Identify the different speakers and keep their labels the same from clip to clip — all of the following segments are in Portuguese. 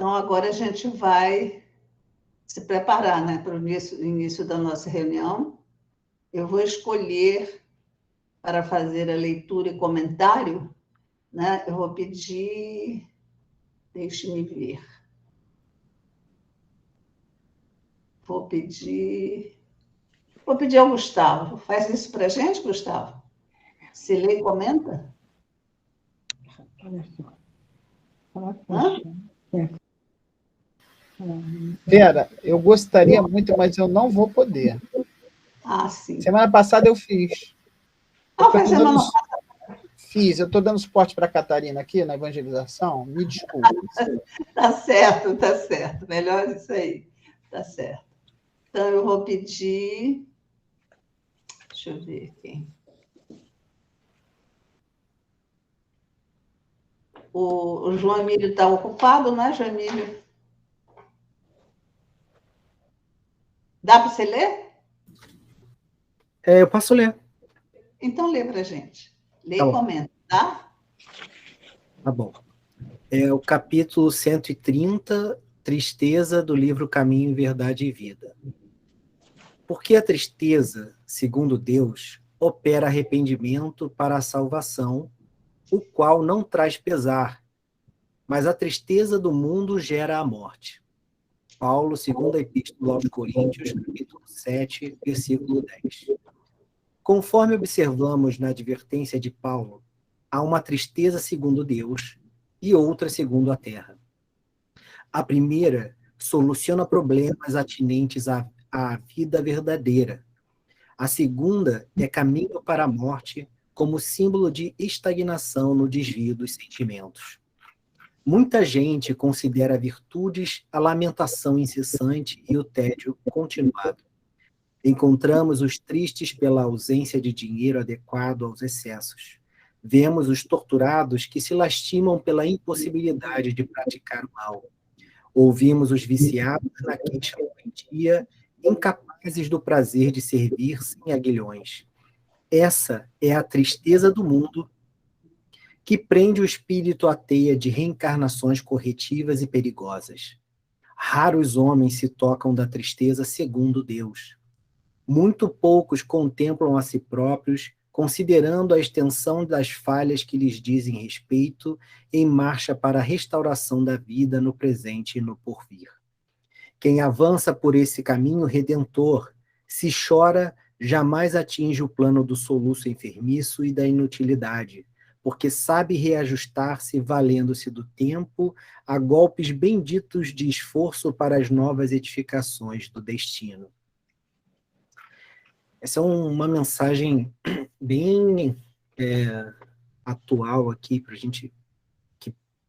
Speaker 1: Então, agora a gente vai se preparar, né, para o início da nossa reunião. Eu vou escolher, para fazer a leitura e comentário, né, eu vou pedir, deixe-me ver, vou pedir ao Gustavo. Faz isso para a gente, Gustavo? Se lê e comenta?
Speaker 2: Olha só.
Speaker 3: Vera, eu gostaria muito, mas eu não vou poder.
Speaker 1: Ah, sim.
Speaker 3: Semana passada eu fiz.
Speaker 1: Faz semana passada.
Speaker 3: Fiz, eu estou dando suporte para a Catarina aqui na evangelização, me desculpe.
Speaker 1: Tá certo, tá certo. Melhor isso aí. Tá certo. Então, eu vou pedir... Deixa eu ver quem. O João Emílio está ocupado, não é, João Emílio? Dá para você ler?
Speaker 4: Eu posso ler.
Speaker 1: Então, lê para a gente. Lê
Speaker 4: Tá
Speaker 1: e
Speaker 4: bom.
Speaker 1: comenta, tá?
Speaker 4: Tá bom. É o capítulo 130, Tristeza, do livro Caminho, Verdade e Vida. Porque a tristeza, segundo Deus, opera arrependimento para a salvação, o qual não traz pesar, mas a tristeza do mundo gera a morte. Paulo, segunda Epístola aos Coríntios, capítulo 7, versículo 10. Conforme observamos na advertência de Paulo, há uma tristeza segundo Deus e outra segundo a terra. A primeira soluciona problemas atinentes à vida verdadeira. A segunda é caminho para a morte, como símbolo de estagnação no desvio dos sentimentos. Muita gente considera virtudes a lamentação incessante e o tédio continuado. Encontramos os tristes pela ausência de dinheiro adequado aos excessos. Vemos os torturados que se lastimam pela impossibilidade de praticar o mal. Ouvimos os viciados na queixa doentia, incapazes do prazer de servir sem aguilhões. Essa é a tristeza do mundo que prende o espírito à teia de reencarnações corretivas e perigosas. Raros homens se tocam da tristeza segundo Deus. Muito poucos contemplam a si próprios, considerando a extensão das falhas que lhes dizem respeito, em marcha para a restauração da vida no presente e no porvir. Quem avança por esse caminho redentor, se chora, jamais atinge o plano do soluço enfermiço e da inutilidade, porque sabe reajustar-se valendo-se do tempo a golpes benditos de esforço para as novas edificações do destino. Essa é uma mensagem bem atual aqui para a gente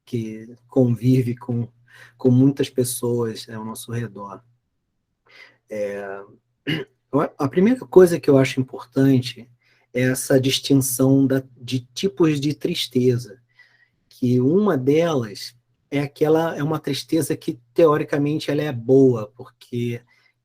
Speaker 4: que convive com muitas pessoas ao nosso redor. A primeira coisa que eu acho importante é essa distinção de tipos de tristeza, que uma delas é uma tristeza que, teoricamente, ela é boa, porque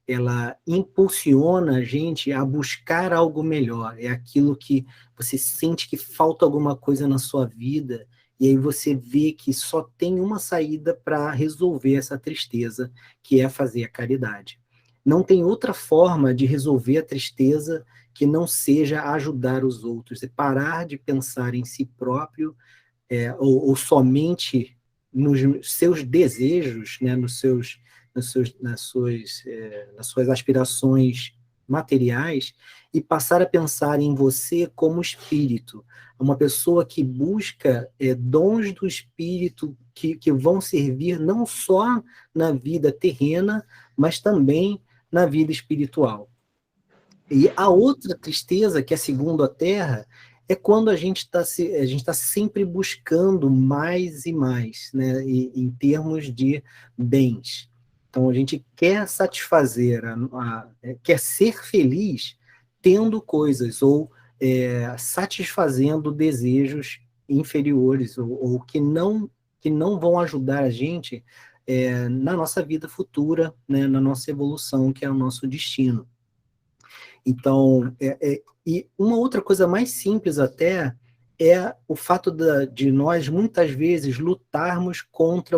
Speaker 4: ela impulsiona a gente a buscar algo melhor. É aquilo que você sente que falta alguma coisa na sua vida, e aí você vê que só tem uma saída para resolver essa tristeza, que é fazer a caridade. Não tem outra forma de resolver a tristeza que não seja ajudar os outros, é parar de pensar em si próprio, ou somente nos seus desejos, né, nas suas aspirações materiais, e passar a pensar em você como espírito, uma pessoa que busca dons do espírito que vão servir não só na vida terrena, mas também na vida espiritual. E a outra tristeza, que é segundo a terra, é quando a gente está sempre buscando mais e mais, né, em termos de bens. Então, a gente quer satisfazer, quer ser feliz tendo coisas, ou satisfazendo desejos inferiores, ou que não vão ajudar a gente na nossa vida futura, né, na nossa evolução, que é o nosso destino. Então, e uma outra coisa mais simples até é o fato de nós, muitas vezes, lutarmos contra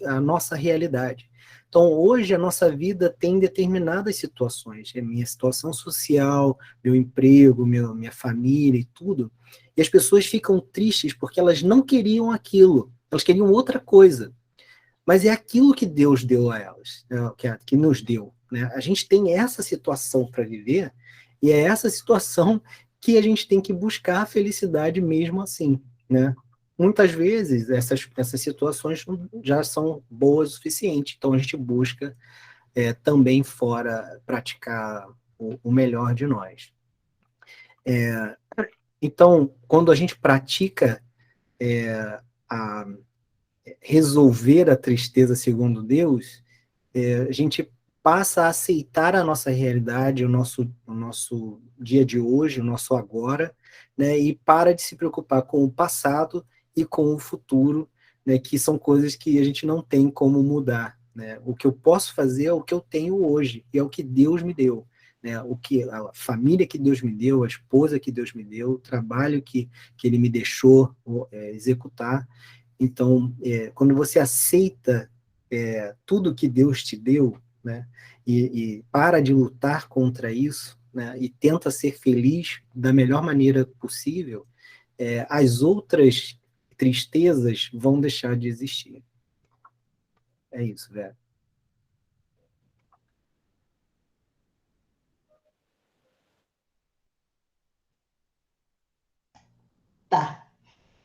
Speaker 4: a nossa realidade. Então, hoje, a nossa vida tem determinadas situações. É minha situação social, meu emprego, minha família e tudo. E as pessoas ficam tristes porque elas não queriam aquilo. Elas queriam outra coisa. Mas é aquilo que Deus deu a elas, né, que nos deu. Né? A gente tem essa situação para viver, e é essa situação que a gente tem que buscar a felicidade mesmo assim. Né? Muitas vezes, essas situações já são boas o suficiente, então a gente busca também fora praticar o melhor de nós. Então, quando a gente pratica a resolver a tristeza segundo Deus, a gente passa a aceitar a nossa realidade, o nosso dia de hoje, o nosso agora, né, e para de se preocupar com o passado e com o futuro, né, que são coisas que a gente não tem como mudar. Né? O que eu posso fazer é o que eu tenho hoje, e é o que Deus me deu. Né? A família que Deus me deu, a esposa que Deus me deu, o trabalho que Ele me deixou executar. Então, quando você aceita tudo que Deus te deu, né, e para de lutar contra isso, né, e tenta ser feliz da melhor maneira possível, as outras tristezas vão deixar de existir. É isso, Vera.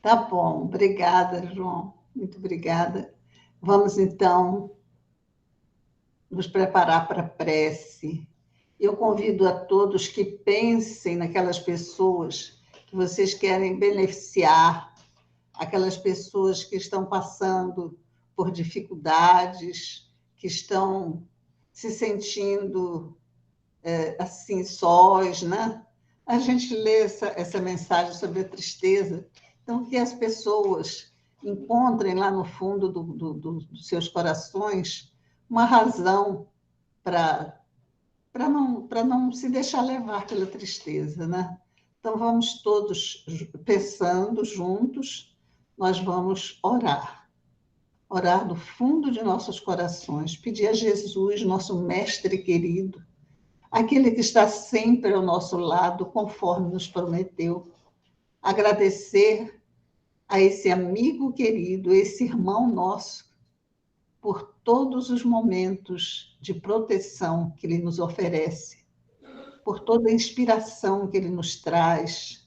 Speaker 1: Tá bom. Obrigada, João. Muito obrigada. Vamos, então, nos preparar para a prece. Eu convido a todos que pensem naquelas pessoas que vocês querem beneficiar, aquelas pessoas que estão passando por dificuldades, que estão se sentindo assim sós, né? A gente lê essa mensagem sobre a tristeza, então que as pessoas encontrem lá no fundo dos seus corações uma razão para não se deixar levar pela tristeza, né? Então, vamos todos pensando juntos, nós vamos orar do fundo de nossos corações, pedir a Jesus, nosso mestre querido, aquele que está sempre ao nosso lado, conforme nos prometeu, agradecer a esse amigo querido, esse irmão nosso, por todos os momentos de proteção que ele nos oferece, por toda a inspiração que ele nos traz,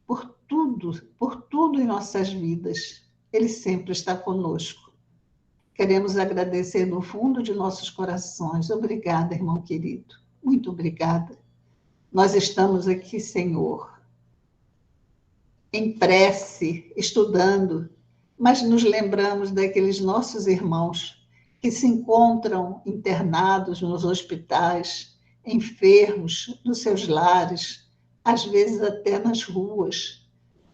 Speaker 1: por tudo em nossas vidas. Ele sempre está conosco. Queremos agradecer do fundo de nossos corações. Obrigada, irmão querido. Muito obrigada. Nós estamos aqui, Senhor, em prece, estudando, mas nos lembramos daqueles nossos irmãos que se encontram internados nos hospitais, enfermos nos seus lares, às vezes até nas ruas.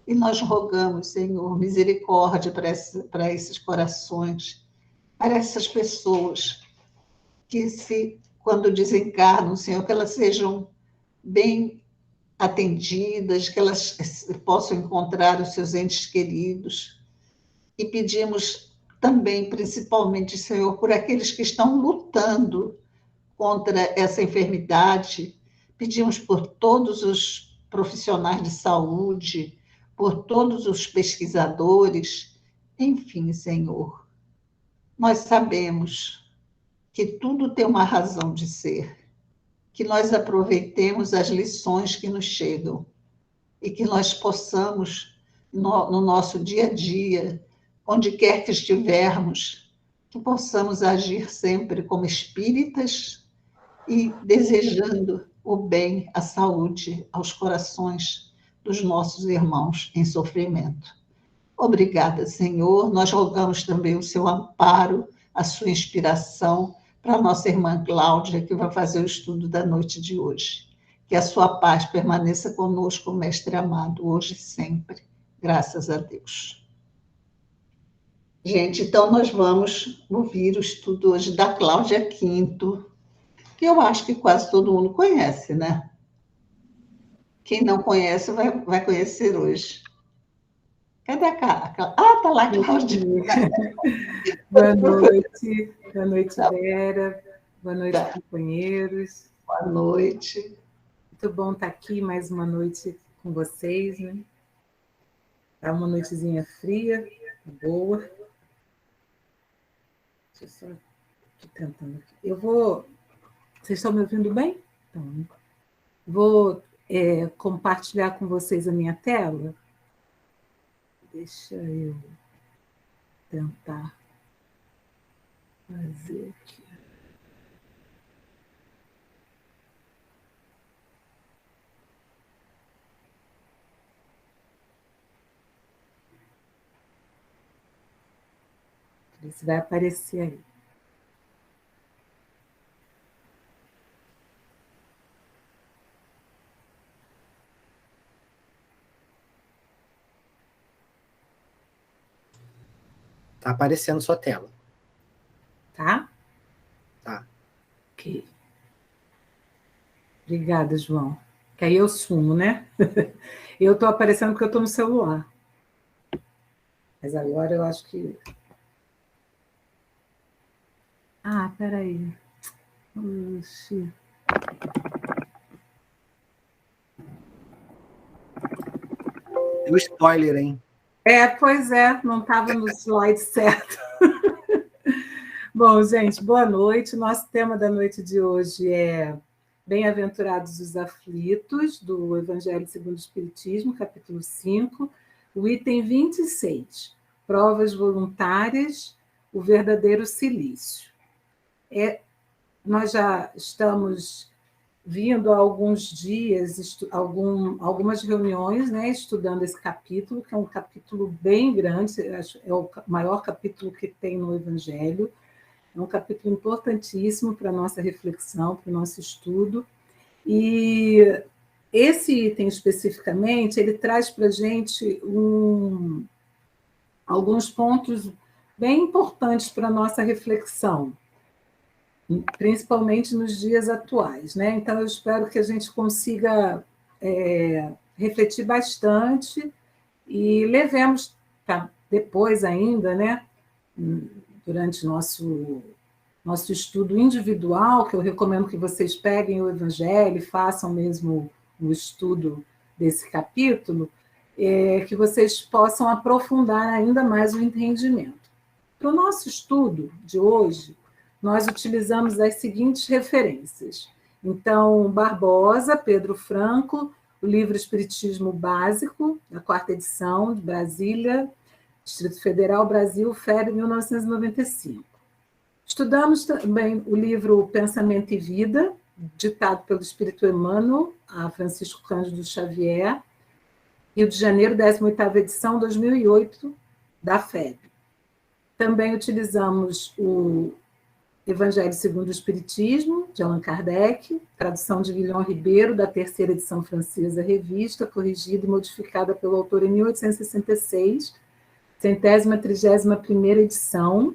Speaker 1: E nós rogamos, Senhor, misericórdia para esses corações, para essas pessoas que, quando desencarnam, Senhor, que elas sejam bem atendidas, que elas possam encontrar os seus entes queridos. E pedimos também, principalmente, Senhor, por aqueles que estão lutando contra essa enfermidade. Pedimos por todos os profissionais de saúde, por todos os pesquisadores, enfim, Senhor. Nós sabemos que tudo tem uma razão de ser, que nós aproveitemos as lições que nos chegam e que nós possamos, no nosso dia a dia, onde quer que estivermos, que possamos agir sempre como espíritas e desejando o bem, a saúde aos corações dos nossos irmãos em sofrimento. Obrigada, Senhor. Nós rogamos também o seu amparo, a sua inspiração para a nossa irmã Cláudia, que vai fazer o estudo da noite de hoje. Que a sua paz permaneça conosco, Mestre amado, hoje e sempre. Graças a Deus. Gente, então nós vamos ouvir o estudo hoje da Cláudia Quinto, que eu acho que quase todo mundo conhece, né? Quem não conhece vai conhecer hoje. Cadê a Carla? Ah, tá lá, Cláudia.
Speaker 2: Boa noite, Vera. Boa noite, companheiros.
Speaker 1: Boa noite.
Speaker 2: Muito bom estar aqui mais uma noite com vocês, né? Tá uma noitezinha fria, boa. Deixa eu só aqui tentando aqui. Eu vou. Vocês estão me ouvindo bem? Então, vou compartilhar com vocês a minha tela. Deixa eu tentar fazer aqui. Ver se vai aparecer aí.
Speaker 4: Tá aparecendo sua tela.
Speaker 2: Tá?
Speaker 4: Tá.
Speaker 2: Ok. Obrigada, João. Que aí eu sumo, né? Eu estou aparecendo porque eu estou no celular. Mas agora eu acho que... Ah, peraí. Oxi.
Speaker 4: Deu spoiler, hein?
Speaker 2: Pois é, não estava no slide certo. Bom, gente, boa noite. Nosso tema da noite de hoje é Bem-aventurados os aflitos, do Evangelho segundo o Espiritismo, capítulo 5, o item 26, provas voluntárias, o verdadeiro silício. Nós já estamos vindo há alguns dias, algumas reuniões, né, estudando esse capítulo, que é um capítulo bem grande, é o maior capítulo que tem no Evangelho, é um capítulo importantíssimo para a nossa reflexão, para o nosso estudo, e esse item especificamente, ele traz para a gente alguns pontos bem importantes para a nossa reflexão, principalmente nos dias atuais, né? Então, eu espero que a gente consiga refletir bastante e levemos para depois ainda, né? Durante nosso estudo individual, que eu recomendo que vocês peguem o Evangelho e façam mesmo o estudo desse capítulo, que vocês possam aprofundar ainda mais o entendimento. Para o nosso estudo de hoje, nós utilizamos as seguintes referências. Então, Barbosa, Pedro Franco, o livro Espiritismo Básico, da 4ª edição, de Brasília, Distrito Federal, Brasil, FEB, 1995. Estudamos também o livro Pensamento e Vida, ditado pelo Espírito Emmanuel, a Francisco Cândido Xavier, Rio de Janeiro, 18ª edição, 2008, da FEB. Também utilizamos o Evangelho segundo o Espiritismo, de Allan Kardec, tradução de Guilhom Ribeiro, da 3ª edição francesa, revista, corrigida e modificada pelo autor em 1866, 131ª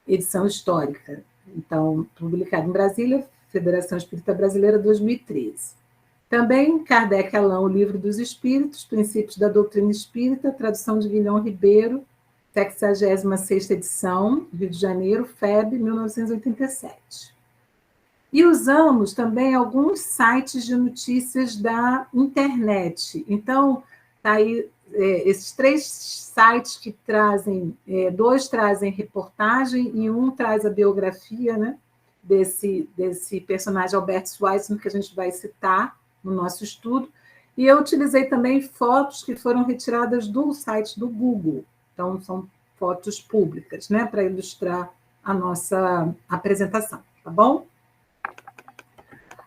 Speaker 2: edição histórica. Então, publicado em Brasília, Federação Espírita Brasileira, 2013. Também Kardec Alain, o Livro dos Espíritos, Princípios da Doutrina Espírita, tradução de Guilhom Ribeiro, 66ª edição, Rio de Janeiro, FEB, 1987. E usamos também alguns sites de notícias da internet. Então, tá aí esses 3 sites que trazem, 2 trazem reportagem e um traz a biografia, né, desse personagem Albert Schweitzer, que a gente vai citar no nosso estudo. E eu utilizei também fotos que foram retiradas do site do Google. Então, são fotos públicas, né, para ilustrar a nossa apresentação, tá bom?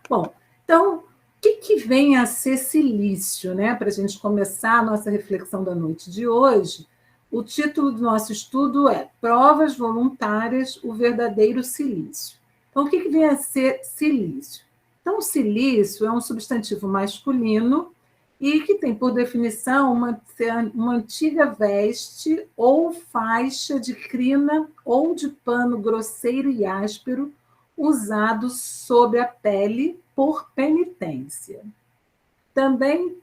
Speaker 2: Bom, então, o que vem a ser silício, né? Para a gente começar a nossa reflexão da noite de hoje, o título do nosso estudo é Provas Voluntárias, o verdadeiro silício. Então, o que vem a ser silício? Então, o silício é um substantivo masculino e que tem, por definição, uma antiga veste ou faixa de crina ou de pano grosseiro e áspero usado sobre a pele por penitência. Também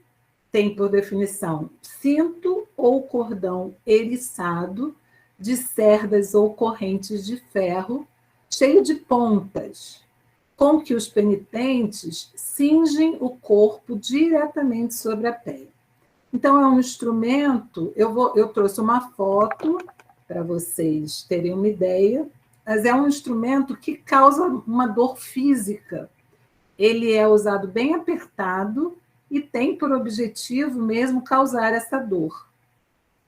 Speaker 2: tem por definição cinto ou cordão eriçado de cerdas ou correntes de ferro, cheio de pontas, com que os penitentes cingem o corpo diretamente sobre a pele. Então, é um instrumento, eu trouxe uma foto para vocês terem uma ideia, mas é um instrumento que causa uma dor física. Ele é usado bem apertado e tem por objetivo mesmo causar essa dor.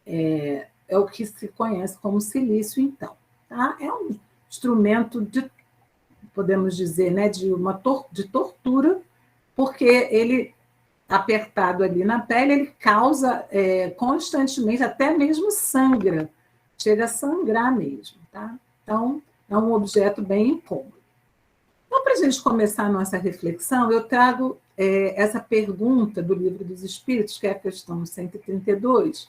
Speaker 2: É o que se conhece como cilício, então. Tá? É um instrumento podemos dizer, né, de tortura, porque ele, apertado ali na pele, ele causa constantemente, até mesmo sangra, chega a sangrar mesmo. Tá? Então, é um objeto bem incômodo. Então, para a gente começar a nossa reflexão, eu trago essa pergunta do Livro dos Espíritos, que é a questão 132,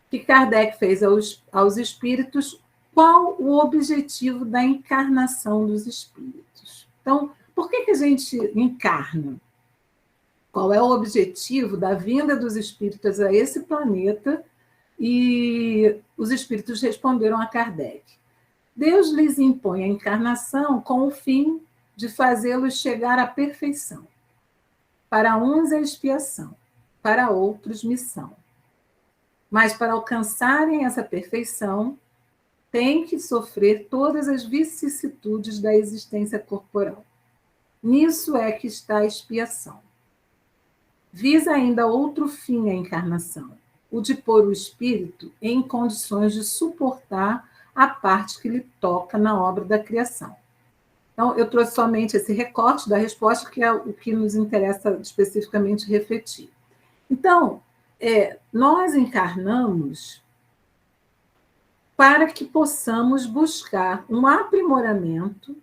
Speaker 2: que Kardec fez aos espíritos: qual o objetivo da encarnação dos espíritos? Então, por que a gente encarna? Qual é o objetivo da vinda dos espíritos a esse planeta? E os espíritos responderam a Kardec: Deus lhes impõe a encarnação com o fim de fazê-los chegar à perfeição. Para uns é expiação, para outros missão. Mas para alcançarem essa perfeição, têm que sofrer todas as vicissitudes da existência corporal. Nisso é que está a expiação. Visa ainda outro fim a encarnação, o de pôr o espírito em condições de suportar a parte que lhe toca na obra da criação. Então, eu trouxe somente esse recorte da resposta, que é o que nos interessa especificamente refletir. Então, nós encarnamos para que possamos buscar um aprimoramento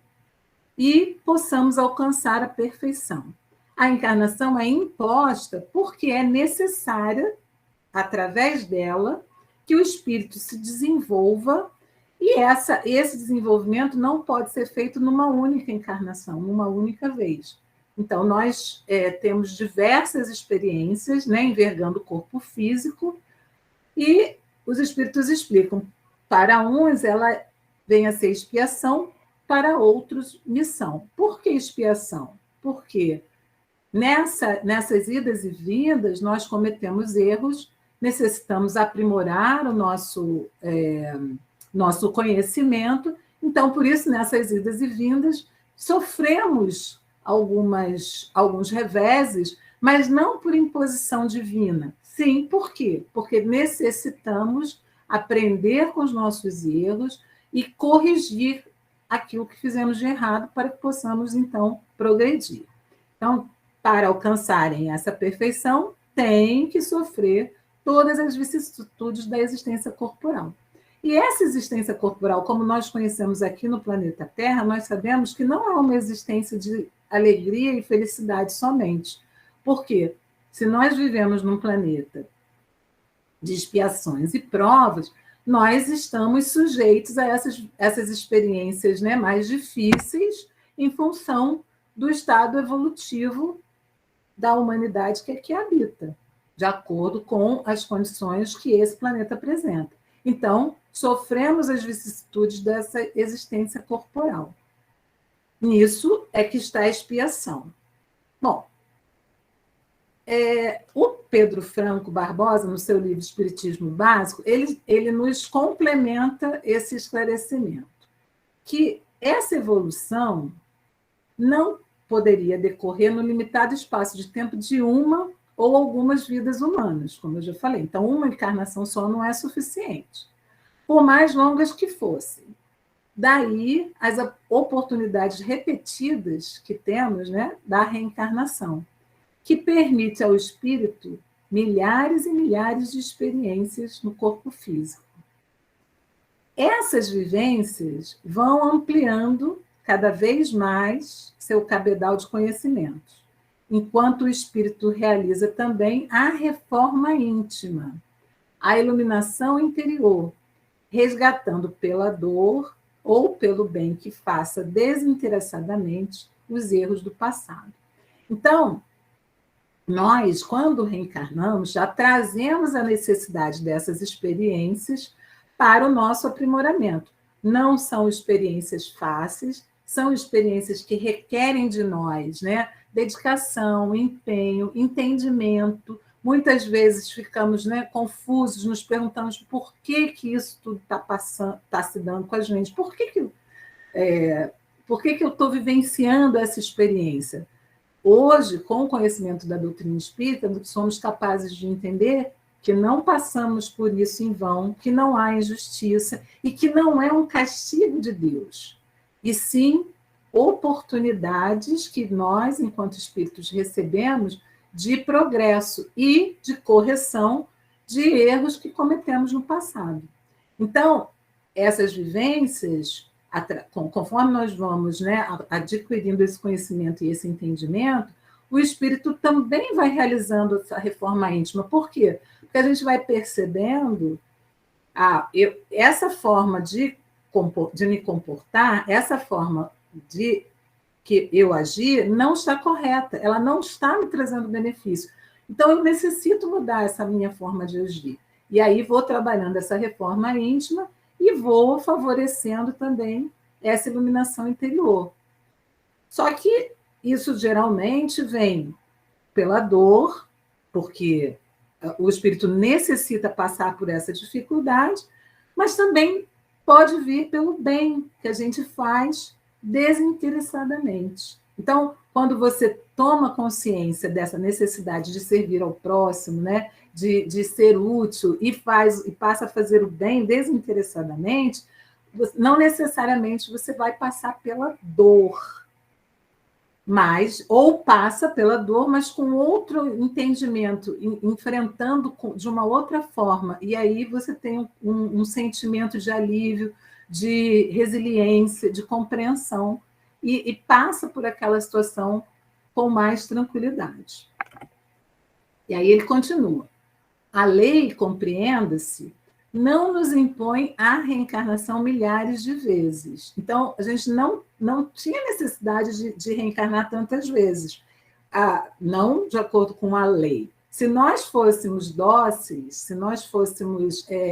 Speaker 2: e possamos alcançar a perfeição. A encarnação é imposta porque é necessária, através dela, que o espírito se desenvolva, e esse desenvolvimento não pode ser feito numa única encarnação, numa única vez. Então, nós temos diversas experiências, né, envergando o corpo físico, e os espíritos explicam: para uns ela vem a ser expiação, para outros missão. Por que expiação? Porque nessas idas e vindas nós cometemos erros, necessitamos aprimorar o nosso conhecimento. Então, por isso, nessas idas e vindas, sofremos alguns reveses, mas não por imposição divina. Sim, por quê? Porque necessitamos aprender com os nossos erros e corrigir aquilo que fizemos de errado para que possamos, então, progredir. Então, para alcançarem essa perfeição, tem que sofrer todas as vicissitudes da existência corporal. E essa existência corporal, como nós conhecemos aqui no planeta Terra, nós sabemos que não é uma existência de alegria e felicidade somente. Por quê? Se nós vivemos num planeta de expiações e provas, nós estamos sujeitos a essas experiências, né, mais difíceis, em função do estado evolutivo da humanidade que aqui habita, de acordo com as condições que esse planeta apresenta. Então, sofremos as vicissitudes dessa existência corporal. Nisso é que está a expiação. Bom, o Pedro Franco Barbosa, no seu livro Espiritismo Básico, ele nos complementa esse esclarecimento, que essa evolução não poderia decorrer no limitado espaço de tempo de uma ou algumas vidas humanas, como eu já falei. Então, uma encarnação só não é suficiente, por mais longas que fossem. Daí, as oportunidades repetidas que temos, né, da reencarnação, que permite ao espírito milhares e milhares de experiências no corpo físico. Essas vivências vão ampliando cada vez mais seu cabedal de conhecimentos, enquanto o espírito realiza também a reforma íntima, a iluminação interior, resgatando pela dor ou pelo bem que faça desinteressadamente os erros do passado. Então, nós, quando reencarnamos, já trazemos a necessidade dessas experiências para o nosso aprimoramento. Não são experiências fáceis, são experiências que requerem de nós, né, dedicação, empenho, entendimento. Muitas vezes ficamos, né, confusos, nos perguntamos por que isso tudo está se dando com a gente, por que eu estou vivenciando essa experiência? Hoje, com o conhecimento da doutrina espírita, somos capazes de entender que não passamos por isso em vão, que não há injustiça e que não é um castigo de Deus, e sim oportunidades que nós, enquanto espíritos, recebemos de progresso e de correção de erros que cometemos no passado. Então, essas vivências, conforme nós vamos, né, adquirindo esse conhecimento e esse entendimento, o espírito também vai realizando essa reforma íntima. Por quê? Porque a gente vai percebendo essa forma de me comportar, essa forma de que eu agir não está correta, ela não está me trazendo benefício. Então, eu necessito mudar essa minha forma de agir. E aí vou trabalhando essa reforma íntima e vou favorecendo também essa iluminação interior. Só que isso geralmente vem pela dor, porque o espírito necessita passar por essa dificuldade, mas também pode vir pelo bem que a gente faz desinteressadamente. Então, quando você toma consciência dessa necessidade de servir ao próximo, né, de ser útil e passa a fazer o bem desinteressadamente, não necessariamente você vai passar pela dor, ou passa pela dor, mas com outro entendimento, enfrentando de uma outra forma, e aí você tem um sentimento de alívio, de resiliência, de compreensão, e passa por aquela situação com mais tranquilidade. E aí ele continua. A lei, compreenda-se, não nos impõe a reencarnação milhares de vezes. Então, a gente não tinha necessidade de reencarnar tantas vezes, não de acordo com a lei. Se nós fôssemos dóceis, se nós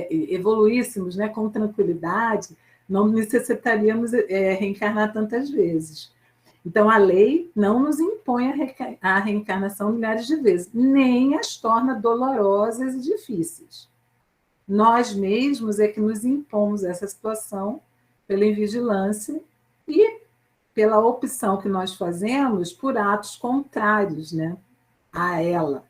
Speaker 2: evoluíssemos, né, com tranquilidade, não necessitaríamos reencarnar tantas vezes. Então, a lei não nos impõe a reencarnação milhares de vezes, nem as torna dolorosas e difíceis. Nós mesmos é que nos impomos essa situação pela invigilância e pela opção que nós fazemos por atos contrários, né, a ela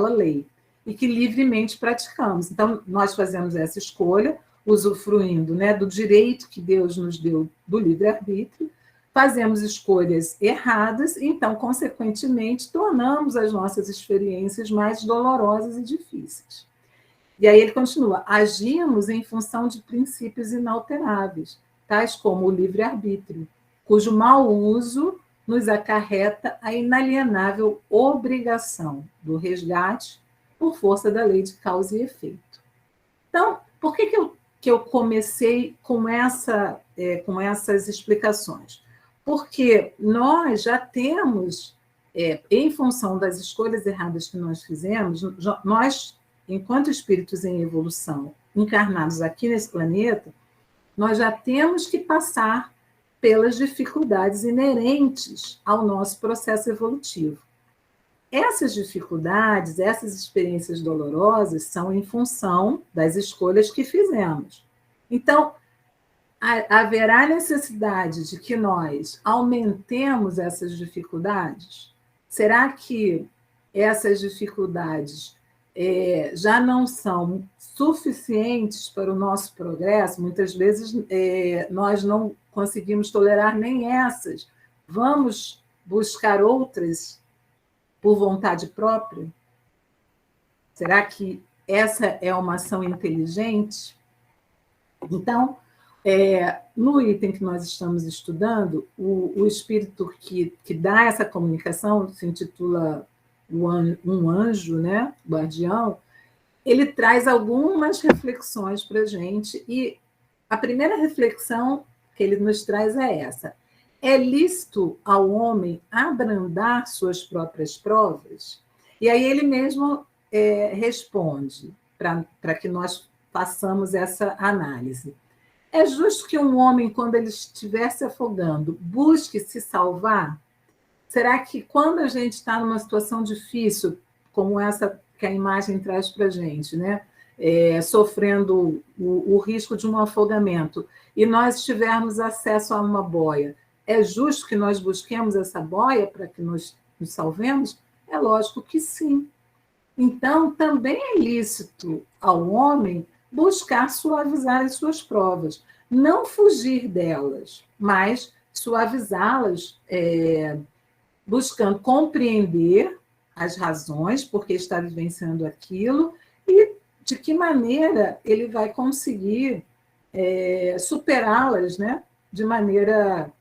Speaker 2: lei, e que livremente praticamos. Então, nós fazemos essa escolha, usufruindo, né, do direito que Deus nos deu do livre-arbítrio, fazemos escolhas erradas, e então, consequentemente, tornamos as nossas experiências mais dolorosas e difíceis. E aí ele continua, agimos em função de princípios inalteráveis, tais como o livre-arbítrio, cujo mau uso nos acarreta a inalienável obrigação do resgate por força da lei de causa e efeito. Então, por que eu comecei com essas explicações? Porque nós já temos, em função das escolhas erradas que nós fizemos, nós, enquanto espíritos em evolução, encarnados aqui nesse planeta, nós já temos que passar pelas dificuldades inerentes ao nosso processo evolutivo. Essas dificuldades, essas experiências dolorosas são em função das escolhas que fizemos. Então, haverá necessidade de que nós aumentemos essas dificuldades? Será que essas dificuldades já não são suficientes para o nosso progresso? Muitas vezes nós não conseguimos tolerar nem essas. Vamos buscar outras por vontade própria? Será que essa é uma ação inteligente? Então, no item que nós estamos estudando, o espírito que dá essa comunicação se intitula um anjo, né, guardião. Ele traz algumas reflexões para a gente, e a primeira reflexão que ele nos traz é essa: é lícito ao homem abrandar suas próprias provas? E aí ele mesmo responde, para que nós façamos essa análise. É justo que um homem, quando ele estiver se afogando, busque se salvar? Será que quando a gente está numa situação difícil, como essa que a imagem traz para a gente, né? Sofrendo o risco de um afogamento, e nós tivermos acesso a uma boia, é justo que nós busquemos essa boia para que nós nos salvemos? É lógico que sim. Então, também é lícito ao homem buscar suavizar as suas provas, não fugir delas, mas suavizá-las, buscando compreender as razões por que está vivenciando aquilo e de que maneira ele vai conseguir superá-las, né? De maneira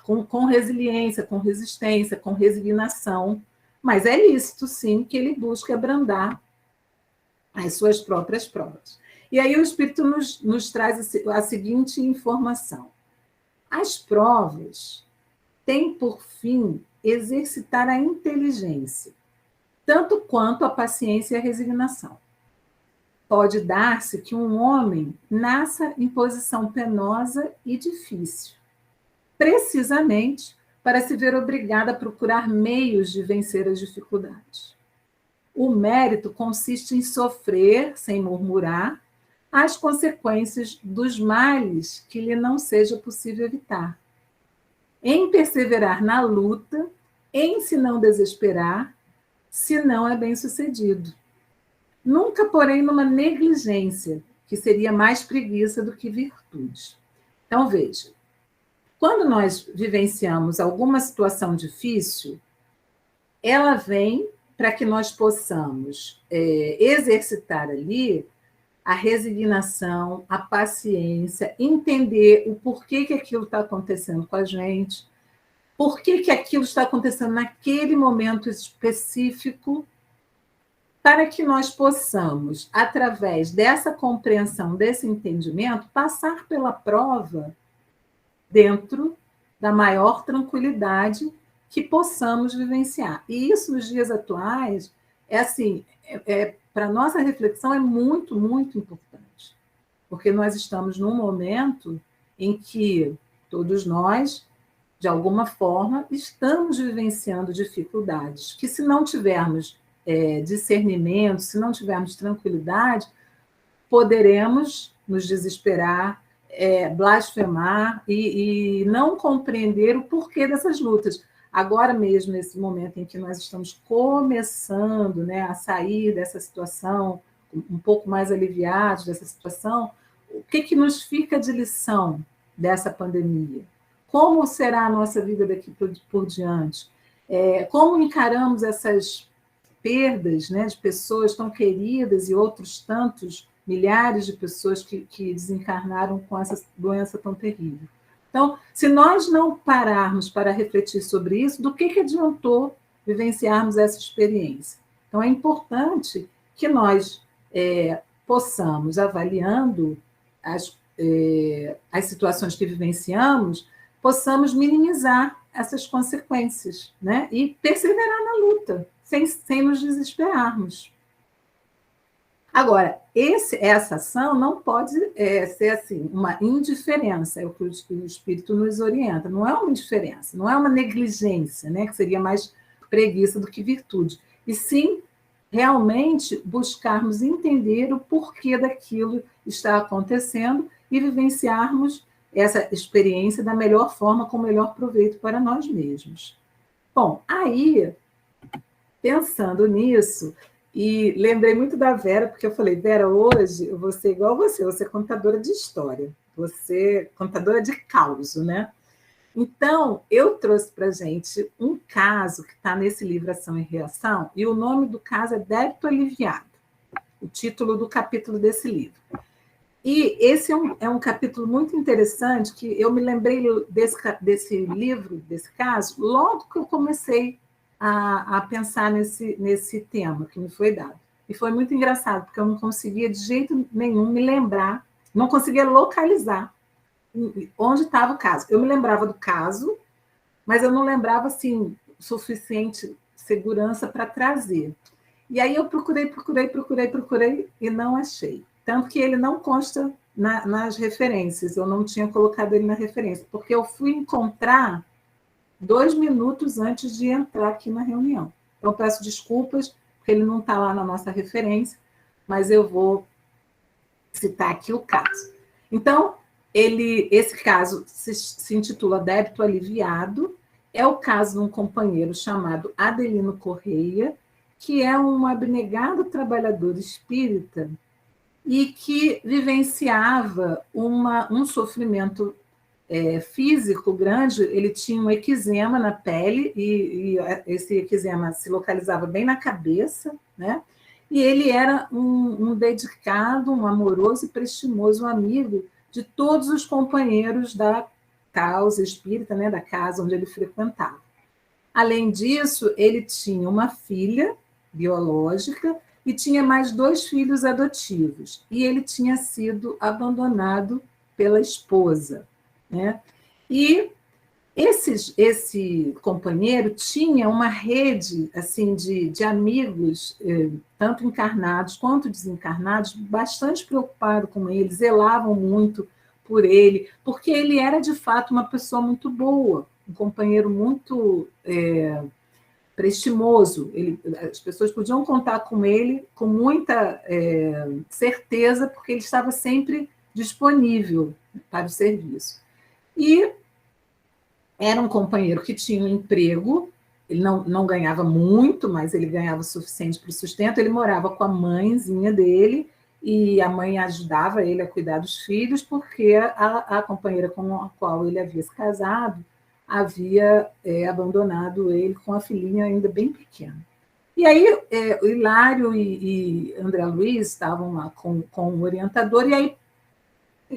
Speaker 2: com resiliência, com resistência, com resignação. Mas é lícito, sim, que ele busque abrandar as suas próprias provas. E aí o Espírito nos traz a seguinte informação. As provas têm por fim exercitar a inteligência, tanto quanto a paciência e a resignação. Pode dar-se que um homem nasça em posição penosa e difícil, precisamente para se ver obrigado a procurar meios de vencer as dificuldades. O mérito consiste em sofrer, sem murmurar, as consequências dos males que lhe não seja possível evitar, em perseverar na luta, em se não desesperar, se não é bem-sucedido. Nunca, porém, numa negligência, que seria mais preguiça do que virtude. Então, veja, quando nós vivenciamos alguma situação difícil, ela vem para que nós possamos exercitar ali a resignação, a paciência, entender o porquê que aquilo está acontecendo com a gente, por que aquilo está acontecendo naquele momento específico, para que nós possamos, através dessa compreensão, desse entendimento, passar pela prova dentro da maior tranquilidade que possamos vivenciar. E isso, nos dias atuais, para a nossa reflexão, é muito, muito importante. Porque nós estamos num momento em que todos nós, de alguma forma, estamos vivenciando dificuldades, que se não tivermos discernimento, se não tivermos tranquilidade, poderemos nos desesperar, blasfemar e não compreender o porquê dessas lutas. Agora mesmo, nesse momento em que nós estamos começando, né, a sair dessa situação, um pouco mais aliviados dessa situação, o que nos fica de lição dessa pandemia? Como será a nossa vida daqui por diante? Como encaramos essas perdas, né, de pessoas tão queridas e outros tantos milhares de pessoas que desencarnaram com essa doença tão terrível? Então, se nós não pararmos para refletir sobre isso, do que adiantou vivenciarmos essa experiência? Então, é importante que nós possamos, avaliando as situações que vivenciamos, possamos minimizar essas consequências, né? E perseverar na luta, sem nos desesperarmos. Agora, essa ação não pode ser assim, uma indiferença, é o que o Espírito nos orienta. Não é uma indiferença, não é uma negligência, né, que seria mais preguiça do que virtude. E sim, realmente, buscarmos entender o porquê daquilo está acontecendo e vivenciarmos essa experiência da melhor forma, com o melhor proveito para nós mesmos. Bom, aí, pensando nisso, e lembrei muito da Vera, porque eu falei, Vera, hoje eu vou ser igual você é contadora de história, você é contadora de caos, né? Então, eu trouxe para a gente um caso que está nesse livro Ação e Reação, e o nome do caso é Débito Aliviado, o título do capítulo desse livro. E esse é um capítulo muito interessante, que eu me lembrei desse livro, desse caso, logo que eu comecei a pensar nesse tema que me foi dado. E foi muito engraçado, porque eu não conseguia de jeito nenhum me lembrar, não conseguia localizar onde estava o caso. Eu me lembrava do caso, mas eu não lembrava assim, o suficiente segurança para trazer. E aí eu procurei e não achei. Tanto que ele não consta nas referências, eu não tinha colocado ele na referência, porque eu fui encontrar 2 minutos antes de entrar aqui na reunião. Então, peço desculpas, porque ele não está lá na nossa referência, mas eu vou citar aqui o caso. Então, esse caso se intitula Débito Aliviado, é o caso de um companheiro chamado Adelino Correia, que é um abnegado trabalhador espírita e que vivenciava um sofrimento físico grande. Ele tinha um eczema na pele, e esse eczema se localizava bem na cabeça, né? E ele era um dedicado, um amoroso e prestimoso amigo de todos os companheiros da causa espírita, né, da casa onde ele frequentava. Além disso, ele tinha uma filha biológica e tinha mais 2 filhos adotivos. E ele tinha sido abandonado pela esposa, né? E esse companheiro tinha uma rede assim de amigos, tanto encarnados quanto desencarnados, bastante preocupado com ele, zelavam muito por ele, porque ele era, de fato, uma pessoa muito boa, um companheiro muito prestimoso. As pessoas podiam contar com ele com muita certeza, porque ele estava sempre disponível para o serviço. E era um companheiro que tinha um emprego, ele não ganhava muito, mas ele ganhava o suficiente para o sustento. Ele morava com a mãezinha dele, e a mãe ajudava ele a cuidar dos filhos, porque a companheira com a qual ele havia se casado havia abandonado ele com a filhinha ainda bem pequena. E aí o Hilário e André Luiz estavam lá com o orientador, e aí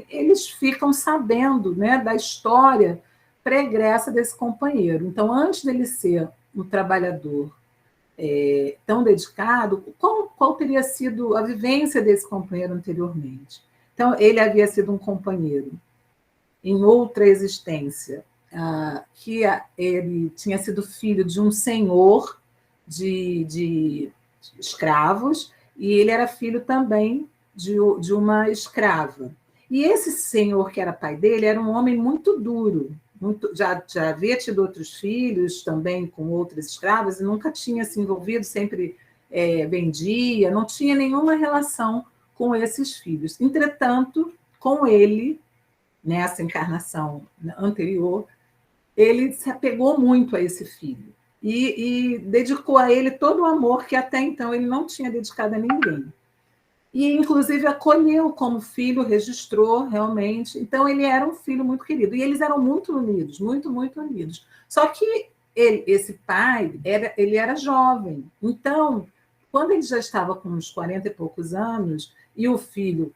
Speaker 2: eles ficam sabendo, né, da história pregressa desse companheiro. Então, antes dele ser um trabalhador tão dedicado, qual teria sido a vivência desse companheiro anteriormente? Então, ele havia sido um companheiro em outra existência, que ele tinha sido filho de um senhor de escravos, e ele era filho também de uma escrava. E esse senhor, que era pai dele, era um homem muito duro, já havia tido outros filhos também com outras escravas, e nunca tinha se envolvido, sempre vendia, não tinha nenhuma relação com esses filhos. Entretanto, com ele, nessa encarnação anterior, ele se apegou muito a esse filho e dedicou a ele todo o amor que até então ele não tinha dedicado a ninguém. E, inclusive, acolheu como filho, registrou realmente. Então, ele era um filho muito querido. E eles eram muito unidos, muito, muito unidos. Só que esse pai, ele era jovem. Então, quando ele já estava com uns 40 e poucos anos, e o filho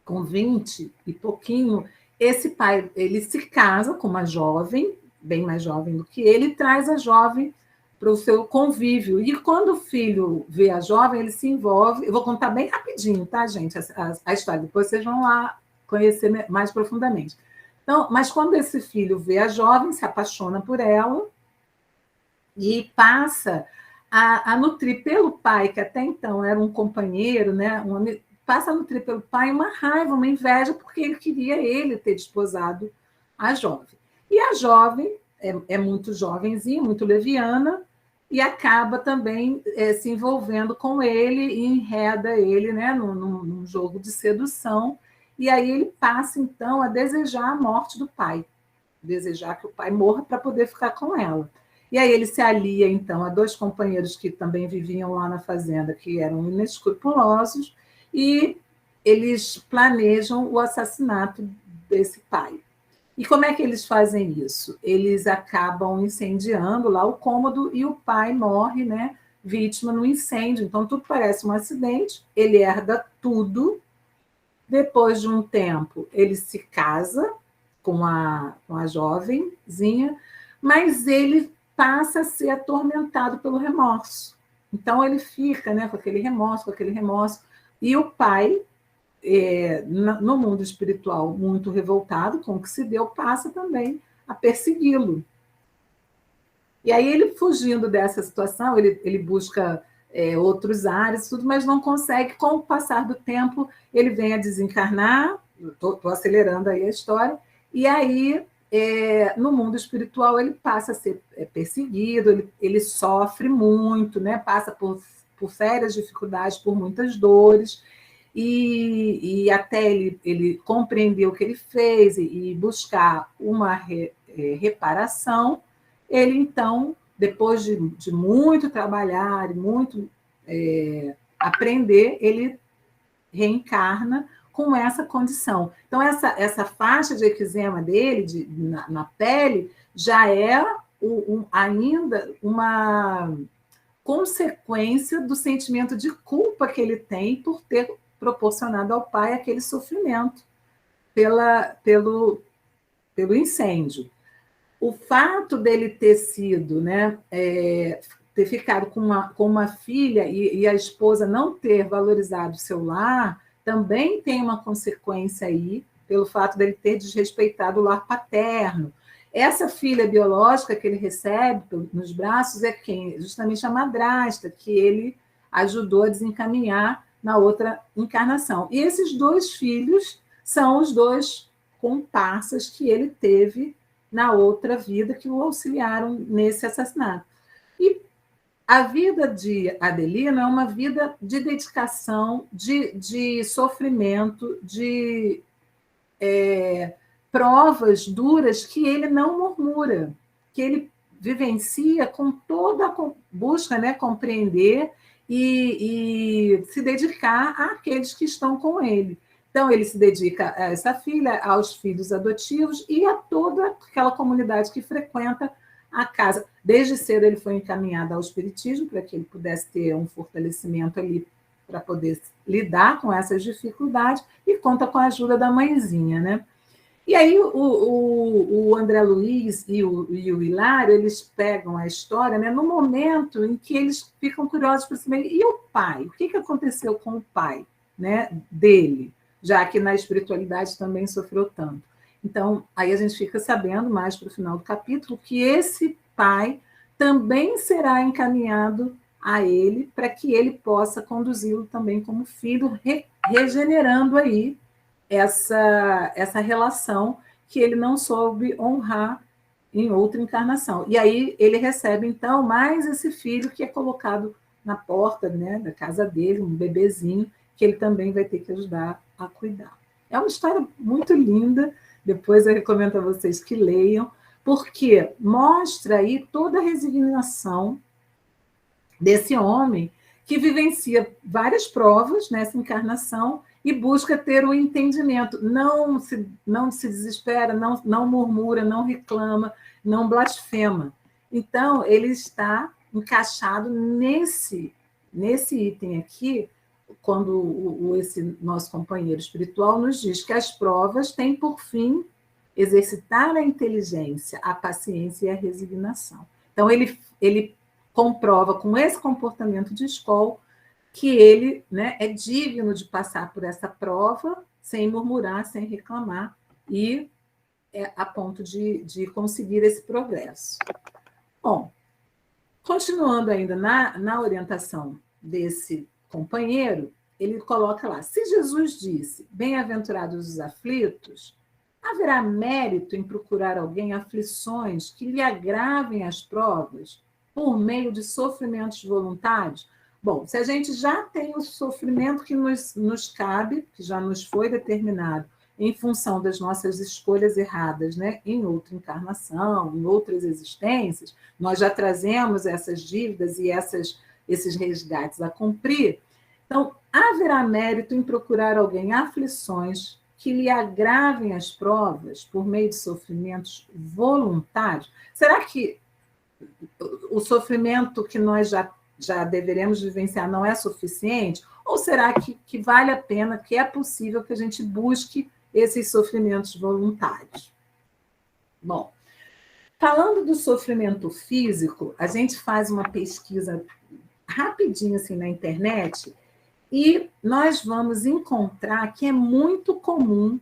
Speaker 2: com 20 e pouquinho, esse pai, ele se casa com uma jovem, bem mais jovem do que ele, e traz a jovem para o seu convívio. E quando o filho vê a jovem, ele se envolve. Eu vou contar bem rapidinho, tá, gente? A história, depois vocês vão lá conhecer mais profundamente. Então, mas quando esse filho vê a jovem, se apaixona por ela e passa a nutrir pelo pai, que até então era um companheiro, né? Passa a nutrir pelo pai uma raiva, uma inveja, porque ele queria ter desposado a jovem. E a jovem é muito jovenzinha, muito leviana, e acaba também se envolvendo com ele e enreda ele, né, num jogo de sedução. E aí ele passa, então, a desejar a morte do pai, desejar que o pai morra para poder ficar com ela. E aí ele se alia, então, a 2 companheiros que também viviam lá na fazenda, que eram inescrupulosos, e eles planejam o assassinato desse pai. E como é que eles fazem isso? Eles acabam incendiando lá o cômodo e o pai morre, né, vítima no incêndio. Então, tudo parece um acidente, ele herda tudo. Depois de um tempo, ele se casa com a jovenzinha, mas ele passa a ser atormentado pelo remorso. Então, ele fica, né, com aquele remorso. E o pai, no mundo espiritual, muito revoltado com o que se deu, passa também a persegui-lo. E aí ele, fugindo dessa situação, ele busca outros ares, tudo, mas não consegue. Com o passar do tempo, ele vem a desencarnar, estou acelerando aí a história, e aí, no mundo espiritual, ele passa a ser perseguido, ele sofre muito, né? Passa por sérias dificuldades, por muitas dores, e até ele compreender o que ele fez e buscar uma reparação, ele, então, depois de muito trabalhar e muito aprender, ele reencarna com essa condição. Então, essa faixa de eczema dele, na pele, já é ainda uma consequência do sentimento de culpa que ele tem por ter proporcionado ao pai aquele sofrimento pelo incêndio. O fato dele ter sido, né, ter ficado com uma filha e a esposa não ter valorizado o seu lar, também tem uma consequência aí, pelo fato dele ter desrespeitado o lar paterno. Essa filha biológica que ele recebe nos braços é quem? Justamente a madrasta, que ele ajudou a desencaminhar na outra encarnação. E esses 2 filhos são os 2 comparsas que ele teve na outra vida, que o auxiliaram nesse assassinato. E a vida de Adelino é uma vida de dedicação, de sofrimento, de provas duras que ele não murmura, que ele vivencia com toda a busca, né, compreender e se dedicar àqueles que estão com ele. Então, ele se dedica a essa filha, aos filhos adotivos e a toda aquela comunidade que frequenta a casa. Desde cedo ele foi encaminhado ao espiritismo para que ele pudesse ter um fortalecimento ali para poder lidar com essas dificuldades, e conta com a ajuda da mãezinha, né? E aí o André Luiz e o Hilário, eles pegam a história, né, no momento em que eles ficam curiosos para saber, e o pai? O que aconteceu com o pai, né, dele? Já que na espiritualidade também sofreu tanto. Então, aí a gente fica sabendo, mais para o final do capítulo, que esse pai também será encaminhado a ele, para que ele possa conduzi-lo também como filho, regenerando aí essa relação que ele não soube honrar em outra encarnação. E aí ele recebe, então, mais esse filho que é colocado na porta, né, da casa dele, um bebezinho, que ele também vai ter que ajudar a cuidar. É uma história muito linda, depois eu recomendo a vocês que leiam, porque mostra aí toda a resignação desse homem que vivencia várias provas nessa encarnação e busca ter o entendimento, não se desespera, não murmura, não reclama, não blasfema. Então, ele está encaixado nesse item aqui, quando esse nosso companheiro espiritual nos diz que as provas têm por fim exercitar a inteligência, a paciência e a resignação. Então, ele comprova com esse comportamento de escola que ele, né, é digno de passar por essa prova sem murmurar, sem reclamar, e a ponto de conseguir esse progresso. Bom, continuando ainda na orientação desse companheiro, ele coloca lá, se Jesus disse, bem-aventurados os aflitos, haverá mérito em procurar alguém aflições que lhe agravem as provas por meio de sofrimentos voluntários? Bom, se a gente já tem o sofrimento que nos cabe, que já nos foi determinado em função das nossas escolhas erradas, né, em outra encarnação, em outras existências, nós já trazemos essas dívidas e esses resgates a cumprir. Então, haverá mérito em procurar alguém aflições que lhe agravem as provas por meio de sofrimentos voluntários? Será que o sofrimento que nós já deveremos vivenciar não é suficiente? Ou será que vale a pena, que é possível que a gente busque esses sofrimentos voluntários? Bom, falando do sofrimento físico, a gente faz uma pesquisa rapidinho assim na internet e nós vamos encontrar que é muito comum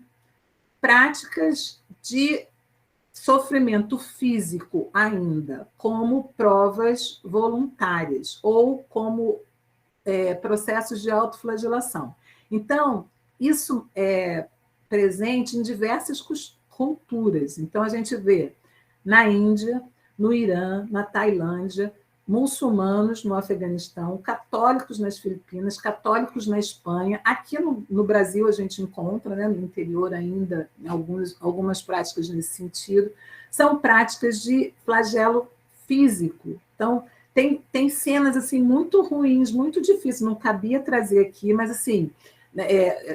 Speaker 2: práticas de sofrimento físico ainda como provas voluntárias ou como processos de autoflagelação. Então, isso é presente em diversas culturas. Então, a gente vê na Índia, no Irã, na Tailândia, muçulmanos no Afeganistão, católicos nas Filipinas, católicos na Espanha. Aqui no Brasil a gente encontra, né, no interior ainda, algumas práticas nesse sentido. São práticas de flagelo físico. Então, tem cenas assim, muito ruins, muito difíceis, não cabia trazer aqui, mas assim,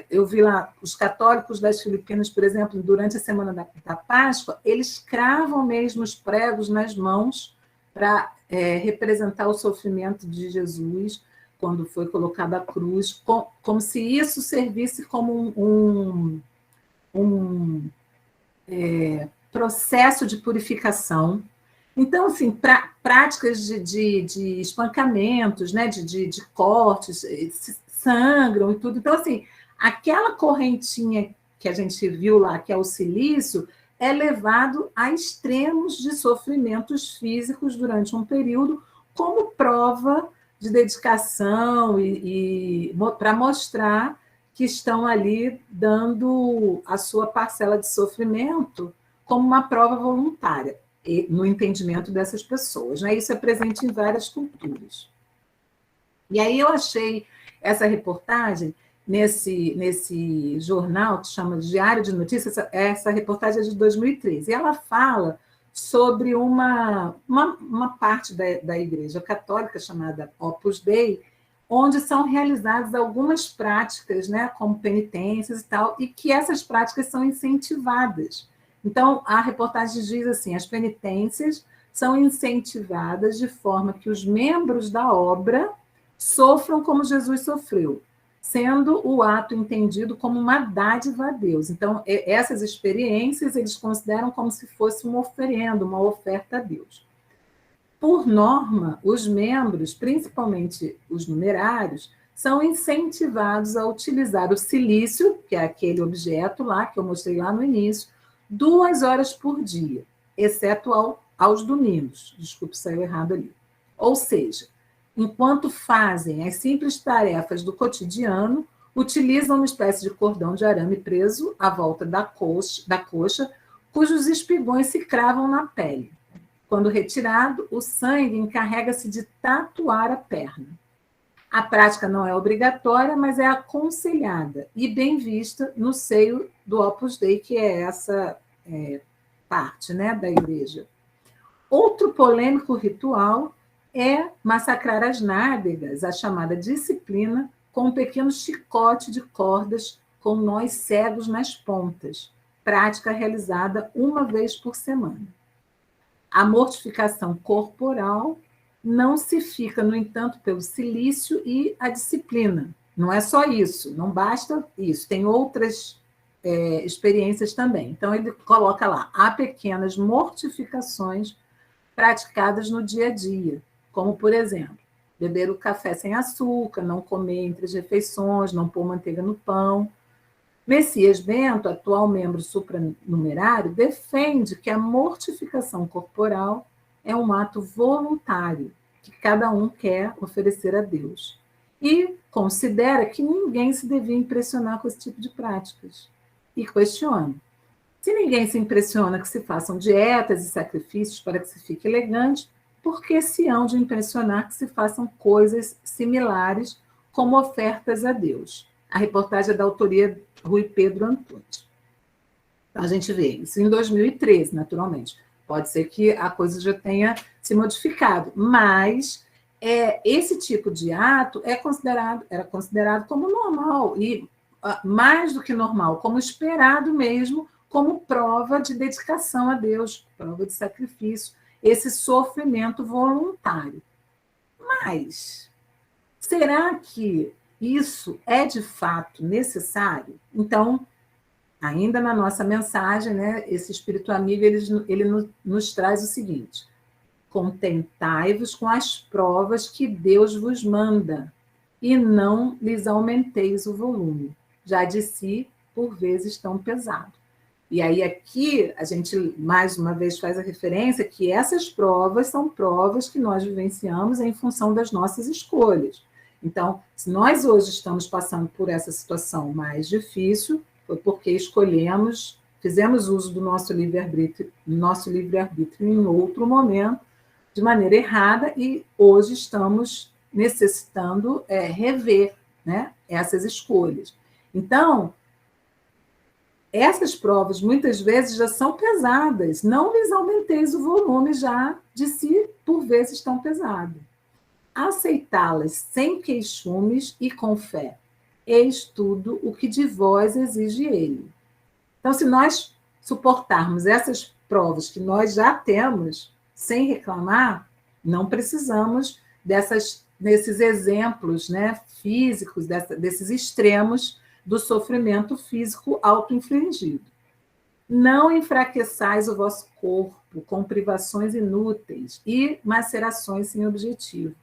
Speaker 2: eu vi lá os católicos das Filipinas, por exemplo, durante a semana da Páscoa, eles cravam mesmo os pregos nas mãos para representar o sofrimento de Jesus quando foi colocada a cruz, como se isso servisse como um processo de purificação. Então, assim, práticas de espancamentos, né, de cortes, sangram e tudo. Então, assim, aquela correntinha que a gente viu lá, que é o cilício, é levado a extremos de sofrimentos físicos durante um período, como prova de dedicação e para mostrar que estão ali dando a sua parcela de sofrimento como uma prova voluntária, no entendimento dessas pessoas, né? Isso é presente em várias culturas. E aí eu achei essa reportagem nesse jornal que chama Diário de Notícias. Essa reportagem é de 2013, e ela fala sobre uma parte da Igreja Católica chamada Opus Dei, onde são realizadas algumas práticas, né, como penitências e tal, e que essas práticas são incentivadas. Então, a reportagem diz assim: as penitências são incentivadas de forma que os membros da obra sofram como Jesus sofreu, sendo o ato entendido como uma dádiva a Deus. Então, essas experiências eles consideram como se fosse uma oferenda, uma oferta a Deus. Por norma, os membros, principalmente os numerários, são incentivados a utilizar o cilício, que é aquele objeto lá que eu mostrei lá no início, 2 horas por dia, exceto aos domingos. Desculpe, saiu errado ali. Ou seja, enquanto fazem as simples tarefas do cotidiano, utilizam uma espécie de cordão de arame preso à volta da coxa, cujos espigões se cravam na pele. Quando retirado, o sangue encarrega-se de tatuar a perna. A prática não é obrigatória, mas é aconselhada e bem vista no seio do Opus Dei, que é essa parte, né, da igreja. Outro polêmico ritual é massacrar as nádegas, a chamada disciplina, com um pequeno chicote de cordas com nós cegos nas pontas, prática realizada 1 vez por semana. A mortificação corporal não se fica, no entanto, pelo cilício e a disciplina. Não é só isso, não basta isso, tem outras experiências também. Então, ele coloca lá: há pequenas mortificações praticadas no dia a dia, como, por exemplo, beber o café sem açúcar, não comer entre as refeições, não pôr manteiga no pão. Messias Bento, atual membro supranumerário, defende que a mortificação corporal é um ato voluntário que cada um quer oferecer a Deus. E considera que ninguém se devia impressionar com esse tipo de práticas. E questiona: se ninguém se impressiona que se façam dietas e sacrifícios para que se fique elegante, por que se hão de impressionar que se façam coisas similares como ofertas a Deus? A reportagem é da autoria Rui Pedro Antunes. A gente vê isso em 2013, naturalmente. Pode ser que a coisa já tenha se modificado, mas esse tipo de ato era considerado como normal, e mais do que normal, como esperado mesmo, como prova de dedicação a Deus, prova de sacrifício, esse sofrimento voluntário. Mas será que isso é de fato necessário? Então, ainda na nossa mensagem, né, esse Espírito Amigo, ele nos traz o seguinte: contentai-vos com as provas que Deus vos manda, e não lhes aumenteis o volume, já de si, por vezes, tão pesado. E aí aqui a gente, mais uma vez, faz a referência que essas provas são provas que nós vivenciamos em função das nossas escolhas. Então, se nós hoje estamos passando por essa situação mais difícil, foi porque escolhemos, fizemos uso do nosso livre-arbítrio em outro momento, de maneira errada, e hoje estamos necessitando rever, né, essas escolhas. Então, essas provas, muitas vezes, já são pesadas. Não lhes aumenteis o volume já de si, por vezes, estão pesadas. Aceitá-las sem queixumes e com fé. Eis tudo o que de vós exige ele. Então, se nós suportarmos essas provas que nós já temos, sem reclamar, não precisamos desses exemplos, né, físicos, desses extremos do sofrimento físico auto-infligido. Não enfraqueçais o vosso corpo com privações inúteis e macerações sem objetivo,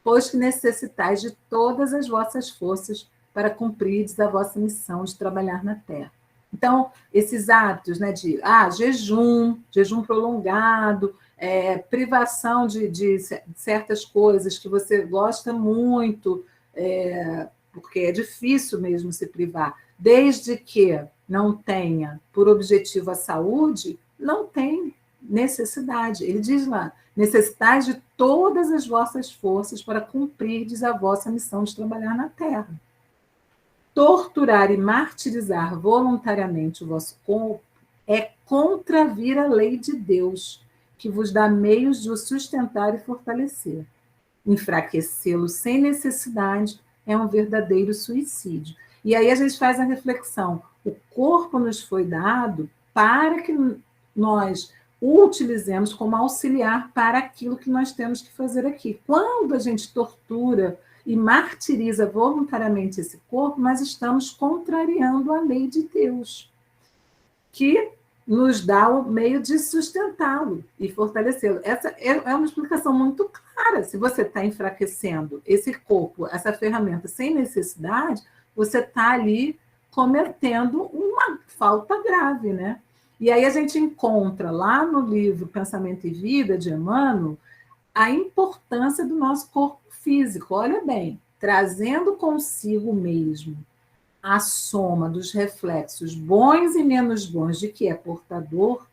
Speaker 2: pois que necessitais de todas as vossas forças para cumprirdes a vossa missão de trabalhar na terra. Então, esses hábitos, né, de jejum prolongado, privação de certas coisas que você gosta muito, porque é difícil mesmo se privar, desde que não tenha por objetivo a saúde, não tem necessidade. Ele diz lá, necessitais de todas as vossas forças para cumprirdes a vossa missão de trabalhar na terra. Torturar e martirizar voluntariamente o vosso corpo é contravir a lei de Deus, que vos dá meios de o sustentar e fortalecer. Enfraquecê-lo sem necessidade é um verdadeiro suicídio. E aí a gente faz a reflexão. O corpo nos foi dado para que nós o utilizemos como auxiliar para aquilo que nós temos que fazer aqui. Quando a gente tortura e martiriza voluntariamente esse corpo, nós estamos contrariando a lei de Deus, que nos dá o meio de sustentá-lo e fortalecê-lo. Essa é uma explicação muito clara. Se você está enfraquecendo esse corpo, essa ferramenta sem necessidade, você está ali cometendo uma falta grave, né? E aí a gente encontra lá no livro Pensamento e Vida, de Emmanuel, a importância do nosso corpo físico. Olha bem, trazendo consigo mesmo a soma dos reflexos bons e menos bons de que é portador,